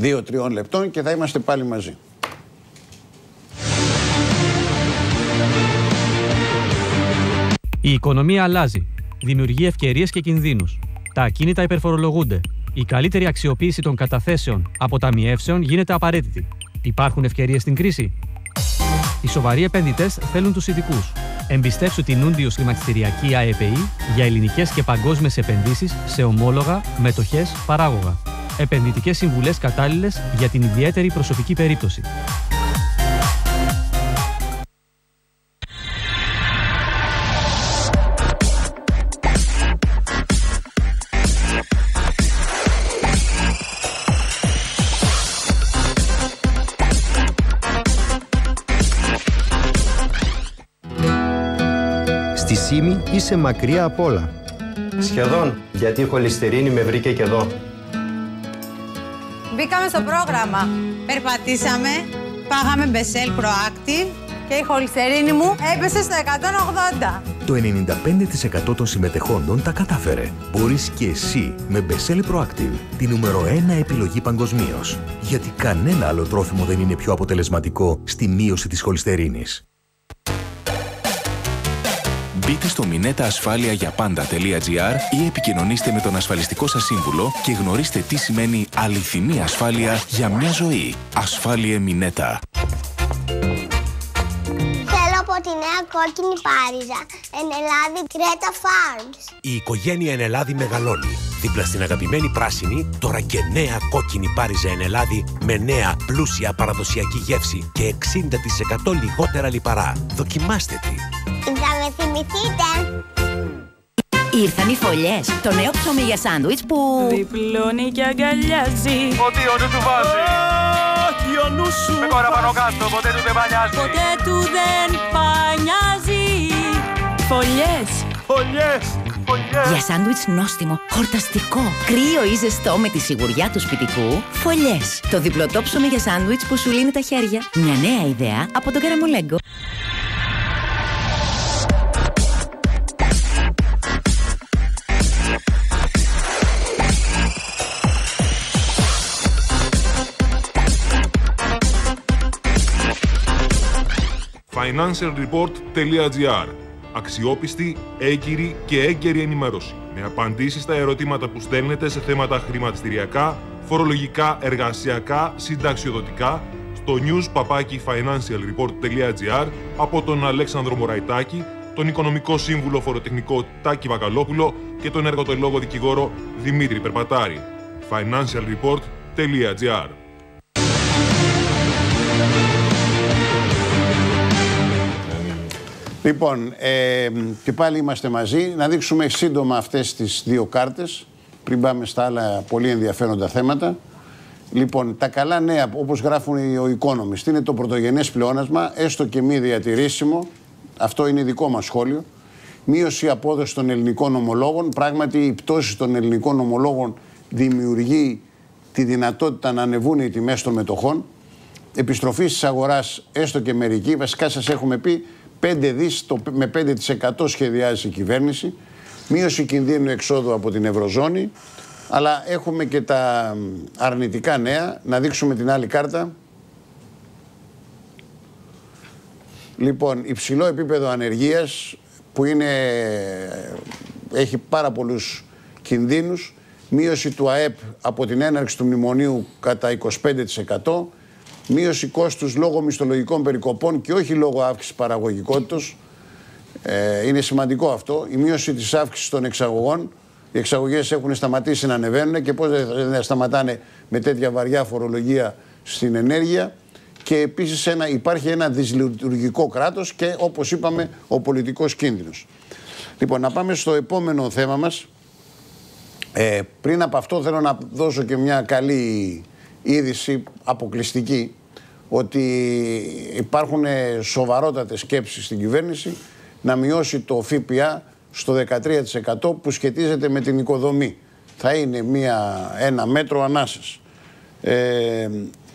2-3 λεπτών και θα είμαστε πάλι μαζί. Η οικονομία αλλάζει. Δημιουργεί ευκαιρίες και κινδύνους. Τα ακίνητα υπερφορολογούνται. Η καλύτερη αξιοποίηση των καταθέσεων αποταμιεύσεων γίνεται απαραίτητη. Υπάρχουν ευκαιρίες στην κρίση? Οι σοβαροί επενδυτές θέλουν τους ειδικούς. Εμπιστεύσου την Ούντιος Χρηματιστηριακή ΑΕΠΗ για ελληνικές και παγκόσμιες επενδύσεις σε ομόλογα, μετοχές, παράγωγα. Επενδυτικές συμβουλές κατάλληλες για την ιδιαίτερη προσωπική περίπτωση. Στη Σύμη είσαι μακριά απ' όλα. Σχεδόν, γιατί η χολυστερίνη με βρήκε και εδώ. μπήκαμε στο πρόγραμμα. Περπατήσαμε, πάγαμε Μπεσέλ Proactive και η χολυστερίνη μου έπεσε στο 180. Το 95% των συμμετεχόντων τα κατάφερε. Μπορείς και εσύ με Μπεσέλ Proactive, τη νούμερο 1 επιλογή παγκοσμίως. Γιατί κανένα άλλο τρόφιμο δεν είναι πιο αποτελεσματικό στη μείωση της χολυστερίνης. Μπείτε στο minetaasfaliagyapanda.gr ή επικοινωνήστε με τον ασφαλιστικό σας σύμβουλο και γνωρίστε τι σημαίνει αληθινή ασφάλεια για μια ζωή. Ασφάλιε Μινέτα. Θέλω από τη νέα κόκκινη πάριζα, Ενελάδη Κρέτα Farms. Η οικογένεια Ενελάδη μεγαλώνει. Δίπλα στην αγαπημένη πράσινη, τώρα και νέα κόκκινη πάριζα Ενελάδη με νέα πλούσια παραδοσιακή γεύση και 60% λιγότερα λιπαρά. Δοκιμάστε τη. Θα με θυμηθείτε. Ήρθαν οι φωλιές, το νέο ψωμί για σάντουιτς που... διπλώνει και αγκαλιάζει. Ότι ο νου σου βάζει. Όχι ο νου σου. Με κόρα πάνω κάτω, ποτέ του δεν πανιάζει. Ποτέ του δεν πανιάζει. Φωλιές. Φωλιές. Για σάντουιτς νόστιμο, χορταστικό, κρύο ή ζεστό με τη σιγουριά του σπιτικού, Φωλιές. Το διπλωτό ψωμί για σάντουιτς που σου λύνει τα χέρια. Μια νέα ιδέα από τον Καραμολέγκο. financialreport.gr. Αξιόπιστη, έγκυρη και έγκαιρη ενημέρωση. Με απαντήσεις στα ερωτήματα που στέλνετε σε θέματα χρηματιστηριακά, φορολογικά, εργασιακά, συνταξιοδοτικά στο news@financialreport.gr από τον Αλέξανδρο Μωραϊτάκη, τον οικονομικό σύμβουλο φοροτεχνικό Τάκη Βακαλόπουλο και τον εργοτολόγο δικηγόρο Δημήτρη Περπατάρη. financialreport.gr. Λοιπόν, και πάλι είμαστε μαζί. Να δείξουμε σύντομα αυτές τις δύο κάρτες, πριν πάμε στα άλλα πολύ ενδιαφέροντα θέματα. Λοιπόν, τα καλά νέα, όπως γράφουν οι Economist, είναι το πρωτογενές πλεόνασμα, έστω και μη διατηρήσιμο. Αυτό είναι δικό μας σχόλιο. Μείωση απόδοση των ελληνικών ομολόγων. Πράγματι, η πτώση των ελληνικών ομολόγων δημιουργεί τη δυνατότητα να ανεβούν οι τιμές των μετοχών. Επιστροφή στις αγοράς, έστω και μερική. Βασικά σας έχουμε πει 5 δις με 5% σχεδιάζει η κυβέρνηση. Μείωση κινδύνου εξόδου από την Ευρωζώνη. Αλλά έχουμε και τα αρνητικά νέα. Να δείξουμε την άλλη κάρτα. Λοιπόν, υψηλό επίπεδο ανεργίας που έχει πάρα πολλούς κινδύνους. Μείωση του ΑΕΠ από την έναρξη του μνημονίου κατά 25%. Μείωση κόστους λόγω μισθολογικών περικοπών και όχι λόγω αύξησης παραγωγικότητας. Είναι σημαντικό αυτό. Η μείωση της αύξησης των εξαγωγών. Οι εξαγωγές έχουν σταματήσει να ανεβαίνουν και πώς δεν σταματάνε με τέτοια βαριά φορολογία στην ενέργεια. Και επίσης υπάρχει ένα δυσλειτουργικό κράτος και, όπως είπαμε, ο πολιτικός κίνδυνος. Λοιπόν, να πάμε στο επόμενο θέμα μας. Πριν από αυτό θέλω να δώσω και μια καλή είδηση αποκλειστική, ότι υπάρχουν σοβαρότατες σκέψεις στην κυβέρνηση να μειώσει το ΦΠΑ στο 13% που σχετίζεται με την οικοδομή. Θα είναι ένα μέτρο ανάσας.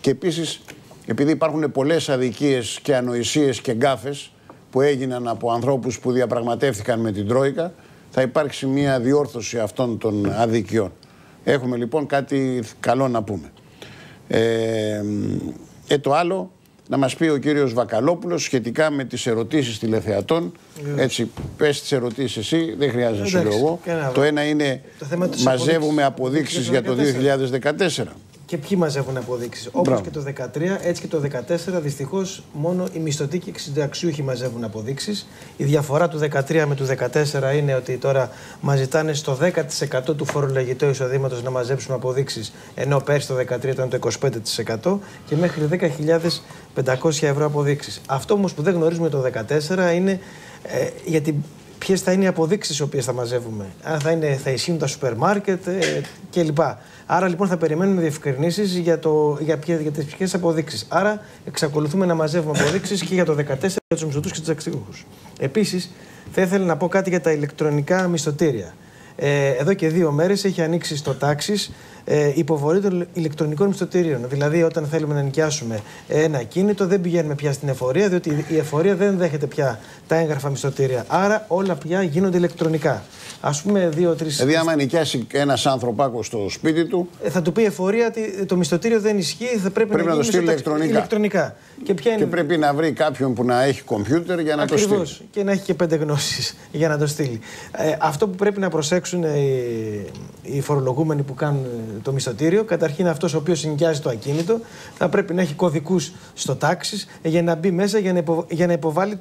Και επίσης, επειδή υπάρχουν πολλές αδικίες και ανοησίες και γκάφες που έγιναν από ανθρώπους που διαπραγματεύτηκαν με την Τρόικα, θα υπάρξει μια διόρθωση αυτών των αδικιών. Έχουμε λοιπόν κάτι καλό να πούμε. Το άλλο, να μας πει ο κύριος Βακαλόπουλος σχετικά με τις ερωτήσεις τηλεθεατών. Έτσι, πες τις ερωτήσεις εσύ, δεν χρειάζεται να σου λέω εγώ. Το ένα είναι, μαζεύουμε αποδείξεις για το 2014. Και ποιοι μαζεύουν αποδείξεις. Όπως και το 2013, έτσι και το 2014, δυστυχώς μόνο οι μισθωτοί και οι συνταξιούχοι μαζεύουν αποδείξεις. Η διαφορά του 2013 με του 2014 είναι ότι τώρα μας ζητάνε στο 10% του φορολογητού εισοδήματος να μαζέψουμε αποδείξεις, ενώ πέρσι το 2013 ήταν το 25% και μέχρι 10.500 ευρώ αποδείξεις. Αυτό όμως που δεν γνωρίζουμε το 2014 είναι γιατί ποιες θα είναι οι αποδείξεις οι οποίες θα μαζεύουμε. Αν θα ισχύουν τα σούπερ μάρκετ κλπ. Άρα λοιπόν θα περιμένουμε διευκρινήσεις για τις ποιες αποδείξεις. Άρα εξακολουθούμε να μαζεύουμε αποδείξεις και για το 2014 για τους μισθωτούς και τους αξιούχους. Επίσης, θα ήθελα να πω κάτι για τα ηλεκτρονικά μισθωτήρια. Εδώ και 2 μέρες έχει ανοίξει στο Τάξης υποβολή των ηλεκτρονικών μισθωτηρίων. Δηλαδή, όταν θέλουμε να νοικιάσουμε ένα ακίνητο, δεν πηγαίνουμε πια στην εφορία, διότι η εφορία δεν δέχεται πια τα έγγραφα μισθωτήρια. Άρα, όλα πια γίνονται ηλεκτρονικά. Ας πούμε, 2-3. Δηλαδή, άμα νοικιάσει ένας ανθρωπάκος στο σπίτι του. Θα του πει η εφορία ότι το μισθωτήριο δεν ισχύει, θα πρέπει να το στείλει ηλεκτρονικά. Και πρέπει να βρει κάποιον που να έχει κομπιούτερ για να το στείλει. Και να έχει και 5 γνώσεις για να το στείλει. Αυτό που πρέπει να προσέξουν οι φορολογούμενοι που κάνουν το μισθωτήριο, καταρχήν αυτός ο οποίος νοικιάζει το ακίνητο, θα πρέπει να έχει κωδικούς στο τάξης για να μπει μέσα για να υποβάλει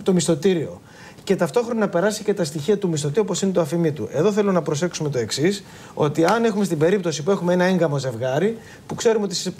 το μισθωτήριο. Και ταυτόχρονα να περάσει και τα στοιχεία του μισθωτή, όπως είναι το αφημί του. Εδώ θέλω να προσέξουμε το εξής, ότι αν έχουμε στην περίπτωση που έχουμε ένα έγκαμο ζευγάρι, που ξέρουμε ότι στις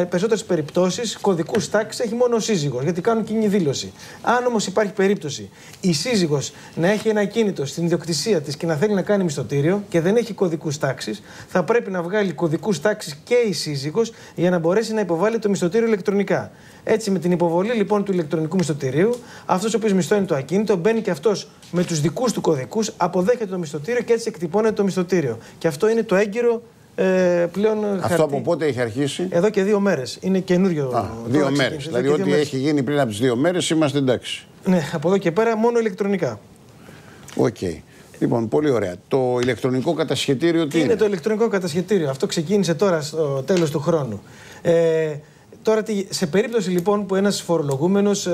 περισσότερες περιπτώσεις κωδικούς τάξης έχει μόνο ο σύζυγος, γιατί κάνουν κοινή δήλωση. Αν όμως υπάρχει περίπτωση η σύζυγος να έχει ένα ακίνητο στην ιδιοκτησία της και να θέλει να κάνει μισθωτήριο και δεν έχει κωδικούς τάξης, θα πρέπει να βγάλει κωδικούς τάξης και η σύζυγος για να μπορέσει να υποβάλει το μισθωτήριο ηλεκτρονικά. Έτσι, με την υποβολή λοιπόν του ηλεκτρονικού μισθωτηρίου, αυτός ο οποίος μισθώνει το ακίνητο μπαίνει και αυτός με τους δικούς του κωδικούς, αποδέχεται το μισθωτήριο και έτσι εκτυπώνεται το μισθωτήριο. Και αυτό είναι το έγκυρο πλέον χαρτί. Αυτό από πότε έχει αρχίσει? Εδώ και 2 μέρες. Είναι καινούριο. 2 μέρες. Δηλαδή, ό,τι έχει γίνει πριν από τις 2 μέρες είμαστε εντάξει. Ναι, από εδώ και πέρα μόνο ηλεκτρονικά. Οκ. Λοιπόν, πολύ ωραία. Το ηλεκτρονικό κατασχετήριο τι είναι? Το ηλεκτρονικό κατασχετήριο. Αυτό ξεκίνησε τώρα στο τέλος του χρόνου. Τώρα, σε περίπτωση λοιπόν που ένας φορολογούμενος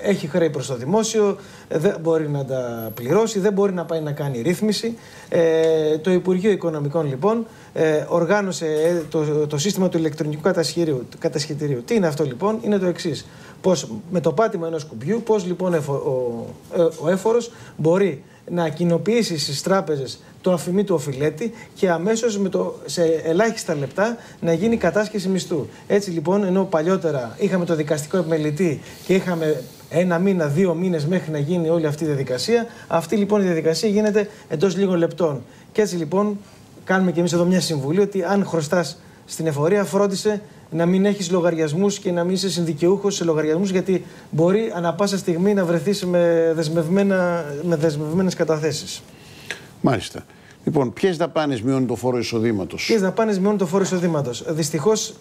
έχει χρέη προς το δημόσιο, δεν μπορεί να τα πληρώσει, δεν μπορεί να πάει να κάνει ρύθμιση, το Υπουργείο Οικονομικών λοιπόν οργάνωσε το σύστημα του ηλεκτρονικού κατασχετηρίου. Τι είναι αυτό λοιπόν? Είναι το εξής. Πως με το πάτημα ενός κουμπιού, πώς λοιπόν ο έφορος μπορεί να κοινοποιήσει στις τράπεζες το αφημί του οφειλέτη και αμέσως σε ελάχιστα λεπτά να γίνει κατάσχεση μισθού. Έτσι λοιπόν, ενώ παλιότερα είχαμε το δικαστικό επιμελητή και είχαμε 1 μήνα, 2 μήνες μέχρι να γίνει όλη αυτή η διαδικασία, αυτή λοιπόν η διαδικασία γίνεται εντός λίγων λεπτών. Και έτσι λοιπόν κάνουμε και εμείς εδώ μια συμβουλή ότι αν χρωστάς στην εφορία, φρόντισε να μην έχεις λογαριασμούς και να μην είσαι συνδικαιούχος σε λογαριασμούς, γιατί μπορεί ανά πάσα στιγμή να βρεθείς με δεσμευμένες καταθέσεις. Μάλιστα. Λοιπόν, ποιες δαπάνες μειώνουν το φόρο εισοδήματος? Ποιες δαπάνες μειώνουν το φόρο εισοδήματος? Δυστυχώς,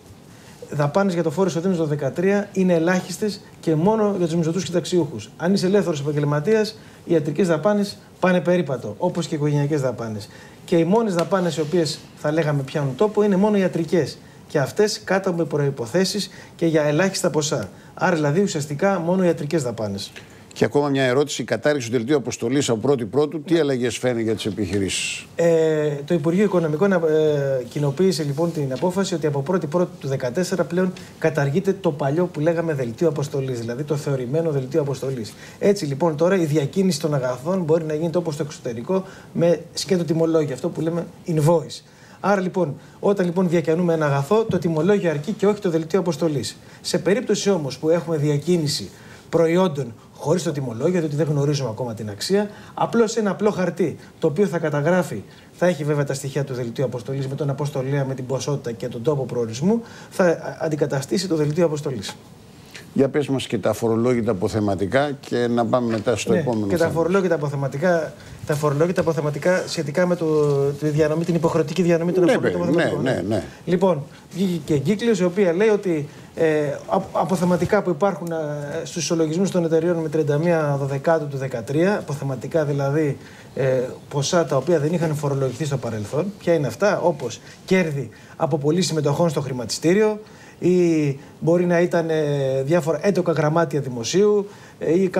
δαπάνες για το φόρο εισοδήματος το 2013 είναι ελάχιστες και μόνο για τους μισθωτούς και ταξιούχους. Αν είσαι ελεύθερος επαγγελματίας, οι ιατρικές δαπάνες πάνε περίπατο, όπως και οι οικογενειακές δαπάνες. Και οι μόνες δαπάνες οι οποίες θα λέγαμε πιάνουν τόπο είναι μόνο ιατρικές. Και αυτές κάτω από προϋποθέσεις και για ελάχιστα ποσά. Άρα δηλαδή ουσιαστικά μόνο ιατρικές δαπάνες. Και ακόμα μια ερώτηση: η κατάρριξη του δελτίου αποστολής από 1η Πρώτου, τι αλλαγές φέρνει για τις επιχειρήσεις? Το Υπουργείο Οικονομικών κοινοποίησε λοιπόν την απόφαση ότι από 1η Πρώτου του 2014 πλέον καταργείται το παλιό που λέγαμε δελτίο αποστολής, δηλαδή το θεωρημένο δελτίο αποστολής. Έτσι λοιπόν τώρα η διακίνηση των αγαθών μπορεί να γίνεται όπως στο εξωτερικό με σκέτο τιμολόγιο, αυτό που λέμε invoice. Άρα λοιπόν, όταν λοιπόν διακανούμε ένα αγαθό, το τιμολόγιο αρκεί και όχι το δελτίο αποστολής. Σε περίπτωση όμως που έχουμε διακίνηση προϊόντων χωρίς το τιμολόγιο, διότι δεν γνωρίζουμε ακόμα την αξία, απλώς ένα απλό χαρτί, το οποίο θα καταγράφει, θα έχει βέβαια τα στοιχεία του δελτίου αποστολής με τον αποστολέα, με την ποσότητα και τον τόπο προορισμού, θα αντικαταστήσει το δελτίο αποστολής. Για πες μας και τα φορολόγητα αποθεματικά και να πάμε μετά στο επόμενο και θέμα. Τα φορολόγητα αποθεματικά σχετικά με την υποχρεωτική διανομή των αφορολόγητων αποθεματικών. Ναι. Λοιπόν, βγήκε και εγκύκλειος η οποία λέει ότι αποθεματικά που υπάρχουν στους ισολογισμούς των εταιρείων με 31 Δεκάτου του 2013, αποθεματικά δηλαδή ποσά τα οποία δεν είχαν φορολογηθεί στο παρελθόν, ποια είναι αυτά? Όπως κέρδη από πωλήση συμμετοχών στο χρηματιστήριο, ή μπορεί να ήταν διάφορα έντοκα γραμμάτια δημοσίου ή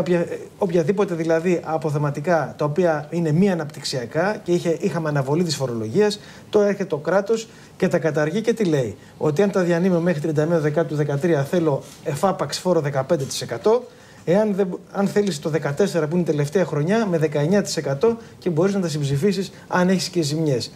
οποιαδήποτε δηλαδή αποθεματικά τα οποία είναι μη αναπτυξιακά και είχαμε αναβολή της φορολογίας. Τώρα έρχεται το κράτος και τα καταργεί και τι λέει? Ότι αν τα διανύμω μέχρι 31 Δεκάτου του 2013 θέλω εφάπαξ φόρο 15%, αν θέλεις το 14 που είναι η τελευταία χρονιά με 19% και μπορείς να τα συμψηφίσεις αν έχεις και ζημιές.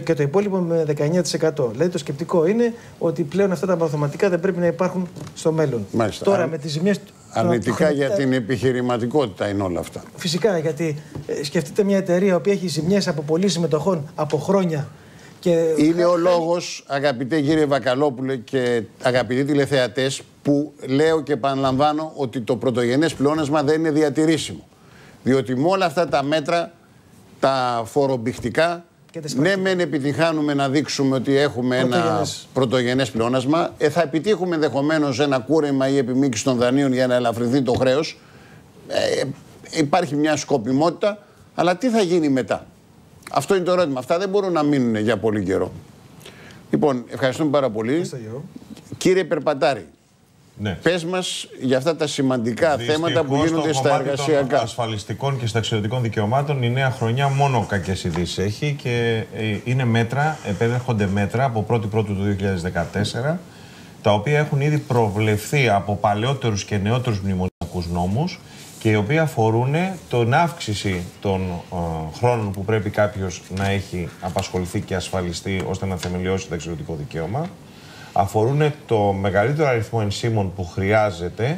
Και το υπόλοιπο με 19%. Δηλαδή το σκεπτικό είναι ότι πλέον αυτά τα αποθεματικά δεν πρέπει να υπάρχουν στο μέλλον. Μάλιστα. Τώρα με τις ζημιές. Αρνητικά για την επιχειρηματικότητα είναι όλα αυτά. Φυσικά, γιατί σκεφτείτε μια εταιρεία που έχει ζημιές από πωλήσεις συμμετοχών από χρόνια. Και... Είναι ο λόγος, αγαπητέ κύριε Βακαλόπουλε και αγαπητοί τηλεθεατές, που λέω και επαναλαμβάνω ότι το πρωτογενές πλεόνασμα δεν είναι διατηρήσιμο. Διότι με όλα αυτά τα μέτρα, τα φορομπηχτικά, Ναι, μεν επιτυχάνουμε να δείξουμε ότι έχουμε ένα πρωτογενές πλεόνασμα. Θα επιτύχουμε ενδεχομένως ένα κούρεμα ή επιμήκυση των δανείων για να ελαφρυνθεί το χρέος. Υπάρχει μια σκοπιμότητα, αλλά τι θα γίνει μετά? Αυτό είναι το ερώτημα. Αυτά δεν μπορούν να μείνουν για πολύ καιρό. Λοιπόν, ευχαριστούμε πάρα πολύ. Κύριε Περπατάρη, ναι, πες μας για αυτά τα σημαντικά θέματα που γίνονται στα εργασιακά. Των ασφαλιστικών και συνταξιοδοτικών δικαιωμάτων η νέα χρονιά μόνο κακές ειδήσεις έχει και είναι μέτρα, επέρχονται μέτρα από 1η Πρώτου του 2014, τα οποία έχουν ήδη προβλεφθεί από παλαιότερους και νεότερους μνημονιακούς νόμους και οι οποίοι αφορούν την αύξηση των χρόνων που πρέπει κάποιος να έχει απασχοληθεί και ασφαλιστεί ώστε να θεμελιώσει το ταξιδιωτικό δικαίωμα. Αφορούν το μεγαλύτερο αριθμό ενσύμων που χρειάζεται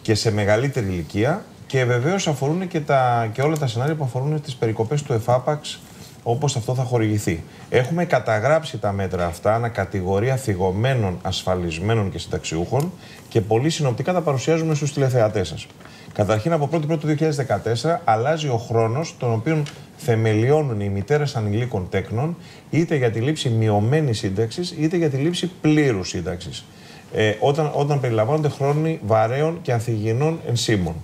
και σε μεγαλύτερη ηλικία και βεβαίως αφορούν και όλα τα σενάρια που αφορούν τις περικοπές του ΕΦΑΠΑΞ όπως αυτό θα χορηγηθεί. Έχουμε καταγράψει τα μέτρα αυτά ανακατηγορία θυγωμένων, ασφαλισμένων και συνταξιούχων και πολύ συνοπτικά τα παρουσιάζουμε στους τηλεθεατές σας. Καταρχήν, από 1η Πρώτου 2014 αλλάζει ο χρόνος τον οποίο θεμελιώνουν οι μητέρες ανηλίκων τέκνων είτε για τη λήψη μειωμένης σύνταξης είτε για τη λήψη πλήρους σύνταξης. Όταν περιλαμβάνονται χρόνοι βαρέων και ανθυγιεινών ενσύμων.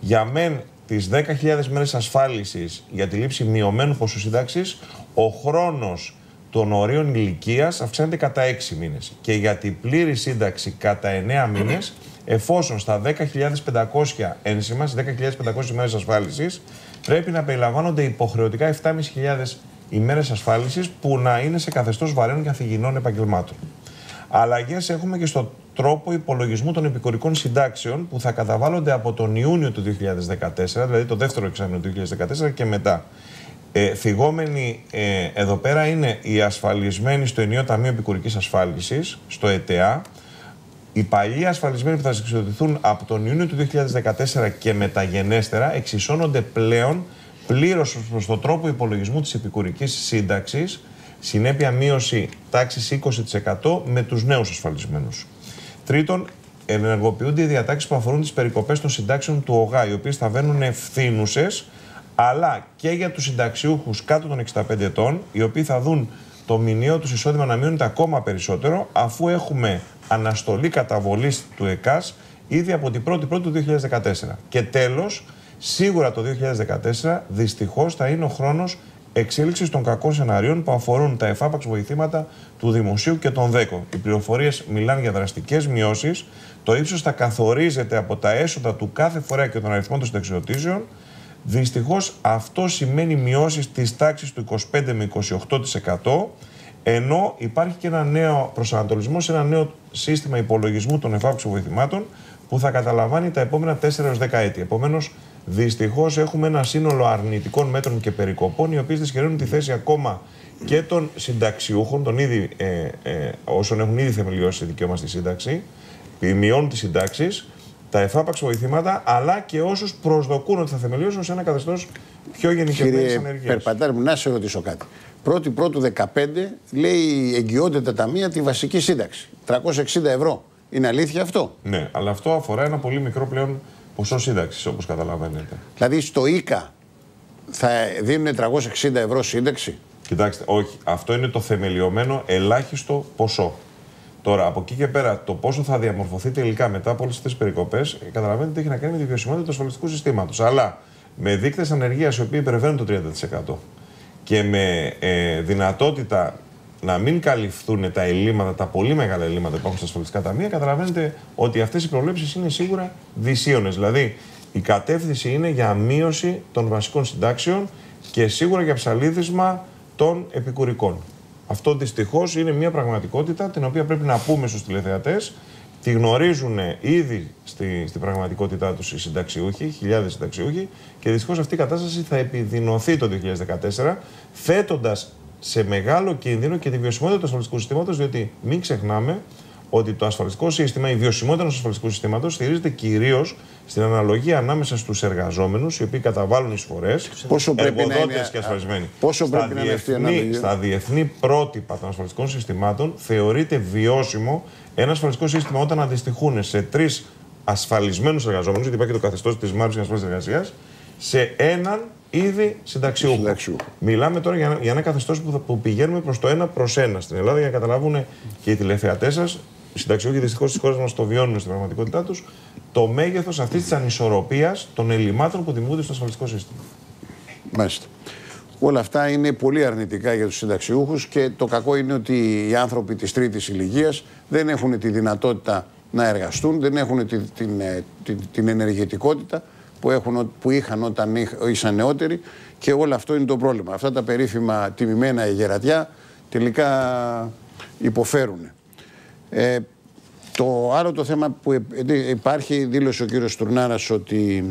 Για μεν τις 10.000 μέρες ασφάλισης για τη λήψη μειωμένου ποσού σύνταξης, ο χρόνος των ορίων ηλικίας αυξάνεται κατά 6 μήνες. Και για την πλήρη σύνταξη κατά 9 μήνες, εφόσον στα 10.500 ένσημα, στις 10.500 ημέρες ασφάλισης, πρέπει να περιλαμβάνονται υποχρεωτικά 7.500 ημέρες ασφάλισης που να είναι σε καθεστώς βαρέων και ανθυγιεινών επαγγελμάτων. Αλλαγές έχουμε και στο τρόπο υπολογισμού των επικουρικών συντάξεων που θα καταβάλλονται από τον Ιούνιο του 2014, δηλαδή το δεύτερο εξάμηνο του 2014 και μετά. Θυγόμενοι εδώ πέρα είναι οι ασφαλισμένοι στο ενιαίο Ταμείο Επικουρικής Ασφάλισης, στο ΕΤΕΑ, οι παλιοί ασφαλισμένοι που θα εξοδοτηθούν από τον Ιούνιο του 2014 και μεταγενέστερα εξισώνονται πλέον πλήρως προς τον τρόπο υπολογισμού της επικουρικής σύνταξης, συνέπεια μείωση τάξης 20% με τους νέους ασφαλισμένους. Τρίτον, ενεργοποιούνται οι διατάξεις που αφορούν τις περικοπές των συντάξεων του ΟΓΑ, οι οποίες θα βαίνουν ευθύνουσες, αλλά και για τους συνταξιούχους κάτω των 65 ετών, οι οποίοι θα δουν το μηνιαίο τους εισόδημα να μειώνεται ακόμα περισσότερο, αφού έχουμε αναστολή καταβολής του ΕΚΑΣ ήδη από την 1η Πρώτου του 2014. Και τέλος, σίγουρα το 2014 δυστυχώς θα είναι ο χρόνος εξέλιξης των κακών σενάριων που αφορούν τα εφάπαξ βοηθήματα του Δημοσίου και των ΔΕΚΟ. Οι πληροφορίες μιλάνε για δραστικές μειώσεις. Το ύψος θα καθορίζεται από τα έσοδα του κάθε φορέα και τον αριθμό των συνταξιοδοτήσεων. Δυστυχώς αυτό σημαίνει μειώσεις της τάξης του 25 με 28%, ενώ υπάρχει και ένα νέο προσανατολισμό σε ένα νέο σύστημα υπολογισμού των εφάπαξ βοηθημάτων που θα καταλαμβάνει τα επόμενα 4 έως 10 έτη. Επομένως, δυστυχώς έχουμε ένα σύνολο αρνητικών μέτρων και περικοπών, οι οποίες δυσκεραίνουν τη θέση ακόμα και των συνταξιούχων, των ήδη, όσων έχουν ήδη θεμελιώσει δικαίωμα στη σύνταξη, μειώνουν τις συντάξεις, τα εφάπαξ βοηθήματα, αλλά και όσους προσδοκούν ότι θα θεμελιώσουν σε ένα καθεστώς πιο γενικευμένης ανεργίας. Κύριε Περπατάρη μου, να σε ρωτήσω κάτι. 1η Πρώτου 15 λέει εγγυώνται τα ταμεία τη βασική σύνταξη. 360 ευρώ. Είναι αλήθεια αυτό? Ναι, αλλά αυτό αφορά ένα πολύ μικρό πλέον ποσό σύνταξης, όπως καταλαβαίνετε. Δηλαδή στο ΙΚΑ θα δίνουν 360 ευρώ σύνταξη? Κοιτάξτε, όχι. Αυτό είναι το θεμελιωμένο ελάχιστο ποσό. Τώρα, από εκεί και πέρα, το πόσο θα διαμορφωθεί τελικά μετά από όλες αυτές τις περικοπές, καταλαβαίνετε ότι έχει να κάνει με τη βιωσιμότητα του ασφαλιστικού συστήματος. Αλλά με δείκτες ανεργίας οι οποίοι υπερβαίνουν το 30% και με δυνατότητα να μην καλυφθούν τα ελλείμματα, τα πολύ μεγάλα ελλείμματα που υπάρχουν στα ασφαλιστικά ταμεία, καταλαβαίνετε ότι αυτές οι προβλέψεις είναι σίγουρα δυσίωνες. Δηλαδή, η κατεύθυνση είναι για μείωση των βασικών συντάξεων και σίγουρα για ψαλίδισμα των επικουρικών. Αυτό δυστυχώς είναι μια πραγματικότητα την οποία πρέπει να πούμε στους τηλεθεατές. Τη γνωρίζουν ήδη στην πραγματικότητά τους οι συνταξιούχοι, χιλιάδες συνταξιούχοι, και δυστυχώς αυτή η κατάσταση θα επιδεινωθεί το 2014, θέτοντας σε μεγάλο κίνδυνο και τη βιωσιμότητα του ασφαλιστικού συστήματος, διότι μην ξεχνάμε ότι το ασφαλιστικό σύστημα, η βιωσιμότητα του ασφαλιστικού συστήματος στηρίζεται κυρίως στην αναλογία ανάμεσα στους εργαζόμενους, οι οποίοι καταβάλουν εισφορές, εργοδότες και ασφαλισμένοι. Πόσο πρέπει να είναι αυτή η αναλογία? Στα διεθνή πρότυπα των ασφαλιστικών συστημάτων θεωρείται βιώσιμο ένα ασφαλιστικό σύστημα όταν αντιστοιχούν σε 3 ασφαλισμένους εργαζόμενους, γιατί υπάρχει το καθεστώς της μάρτυρας ασφάλισης εργασίας, σε έναν ήδη συνταξιούχο. Μιλάμε τώρα για ένα καθεστώς που πηγαίνουμε προς το 1/1 στην Ελλάδα, για να καταλάβουν και οι τηλεθεατές σας. Οι συνταξιούχοι δυστυχώς στις χώρες μας το βιώνουν στην πραγματικότητά τους, το μέγεθος αυτής της ανισορροπίας των ελλημάτων που δημιουργούνται στο ασφαλιστικό σύστημα. Μάλιστα. Όλα αυτά είναι πολύ αρνητικά για τους συνταξιούχους και το κακό είναι ότι οι άνθρωποι της τρίτης ηλικίας δεν έχουν τη δυνατότητα να εργαστούν, δεν έχουν την ενεργητικότητα που είχαν όταν ήσαν νεότεροι και όλο αυτό είναι το πρόβλημα. Αυτά τα περίφημα τιμημένα γερατιά τελικά υποφέρουν. Το άλλο το θέμα που υπάρχει, δήλωσε ο κύριος Τουρνάρας ότι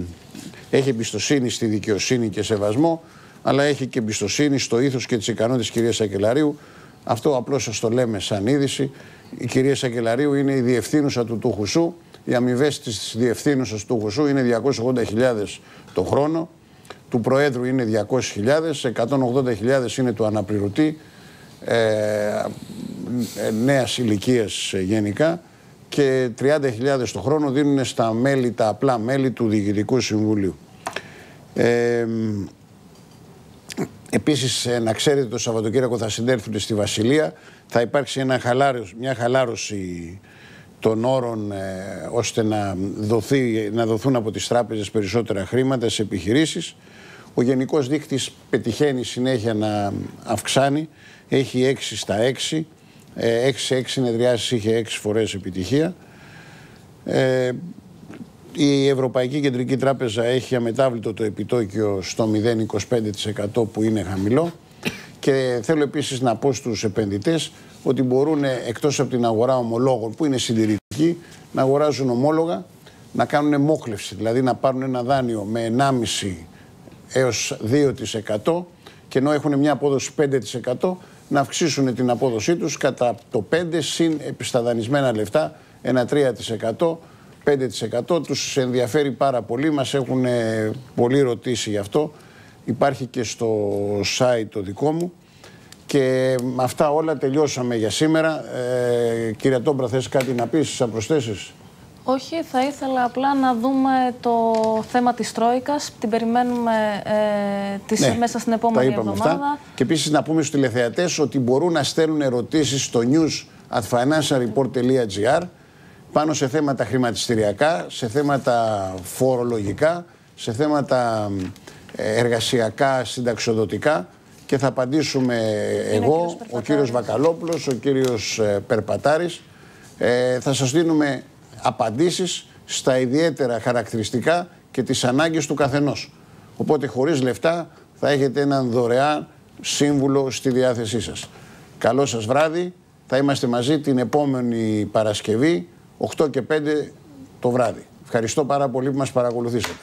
έχει εμπιστοσύνη στη δικαιοσύνη και σεβασμό, αλλά έχει και εμπιστοσύνη στο ήθος και τις ικανότητες της κυρίας Σακελαρίου. Αυτό απλώς σας το λέμε σαν είδηση. Η κυρία Σακελαρίου είναι η διευθύνουσα του Τούχουσου. Οι αμοιβές της διευθύνουσας του Τούχουσου είναι 280.000 το χρόνο. Του Προέδρου είναι 200.000, 180.000 είναι του αναπληρωτή, νέας ηλικίας γενικά, και 30.000 το χρόνο δίνουν στα μέλη, τα απλά μέλη του Διοικητικού Συμβουλίου. Επίσης, να ξέρετε, το Σαββατοκύριακο θα συνέλθουν στη Βασιλεία. Θα υπάρξει μια χαλάρωση των όρων ώστε να δοθούν από τις τράπεζες περισσότερα χρήματα σε επιχειρήσεις. Ο γενικός δείκτης πετυχαίνει συνέχεια να αυξάνει. Έχει 6/6. 6/6 συνεδριάσεις, είχε 6 φορές επιτυχία. Η Ευρωπαϊκή Κεντρική Τράπεζα έχει αμετάβλητο το επιτόκιο στο 0,25% που είναι χαμηλό. Και θέλω επίσης να πω στους επενδυτές ότι μπορούν εκτός από την αγορά ομολόγων που είναι συντηρητική να αγοράζουν ομόλογα, να κάνουν μόχλευση, δηλαδή να πάρουν ένα δάνειο με 1,5 έως 2% και ενώ έχουν μια απόδοση 5% να αυξήσουν την απόδοσή τους κατά το 5% συν στα δανεισμένα λεφτά ένα 3%. 5% τους ενδιαφέρει πάρα πολύ, μας έχουν πολύ ρωτήσει γι' αυτό. Υπάρχει και στο site το δικό μου. Και με αυτά όλα τελειώσαμε για σήμερα. Κύριε Τόμπρα, θες κάτι να πεις, σαν προσθέσεις? Όχι, θα ήθελα απλά να δούμε το θέμα της Τρόικας. Την περιμένουμε μέσα στην επόμενη εβδομάδα. Αυτά. Και επίσης να πούμε στους τηλεθεατές ότι μπορούν να στέλνουν ερωτήσεις στο news@financialreport.gr πάνω σε θέματα χρηματιστηριακά, σε θέματα φορολογικά, σε θέματα εργασιακά, συνταξιοδοτικά και θα απαντήσουμε εγώ, ο κύριος Βακαλόπουλος, ο κύριος Περπατάρης. Θα σας δίνουμε απαντήσεις στα ιδιαίτερα χαρακτηριστικά και τις ανάγκες του καθενός. Οπότε χωρίς λεφτά θα έχετε έναν δωρεάν σύμβουλο στη διάθεσή σας. Καλό σας βράδυ. Θα είμαστε μαζί την επόμενη Παρασκευή, 8 και 5 το βράδυ. Ευχαριστώ πάρα πολύ που μας παρακολουθήσατε.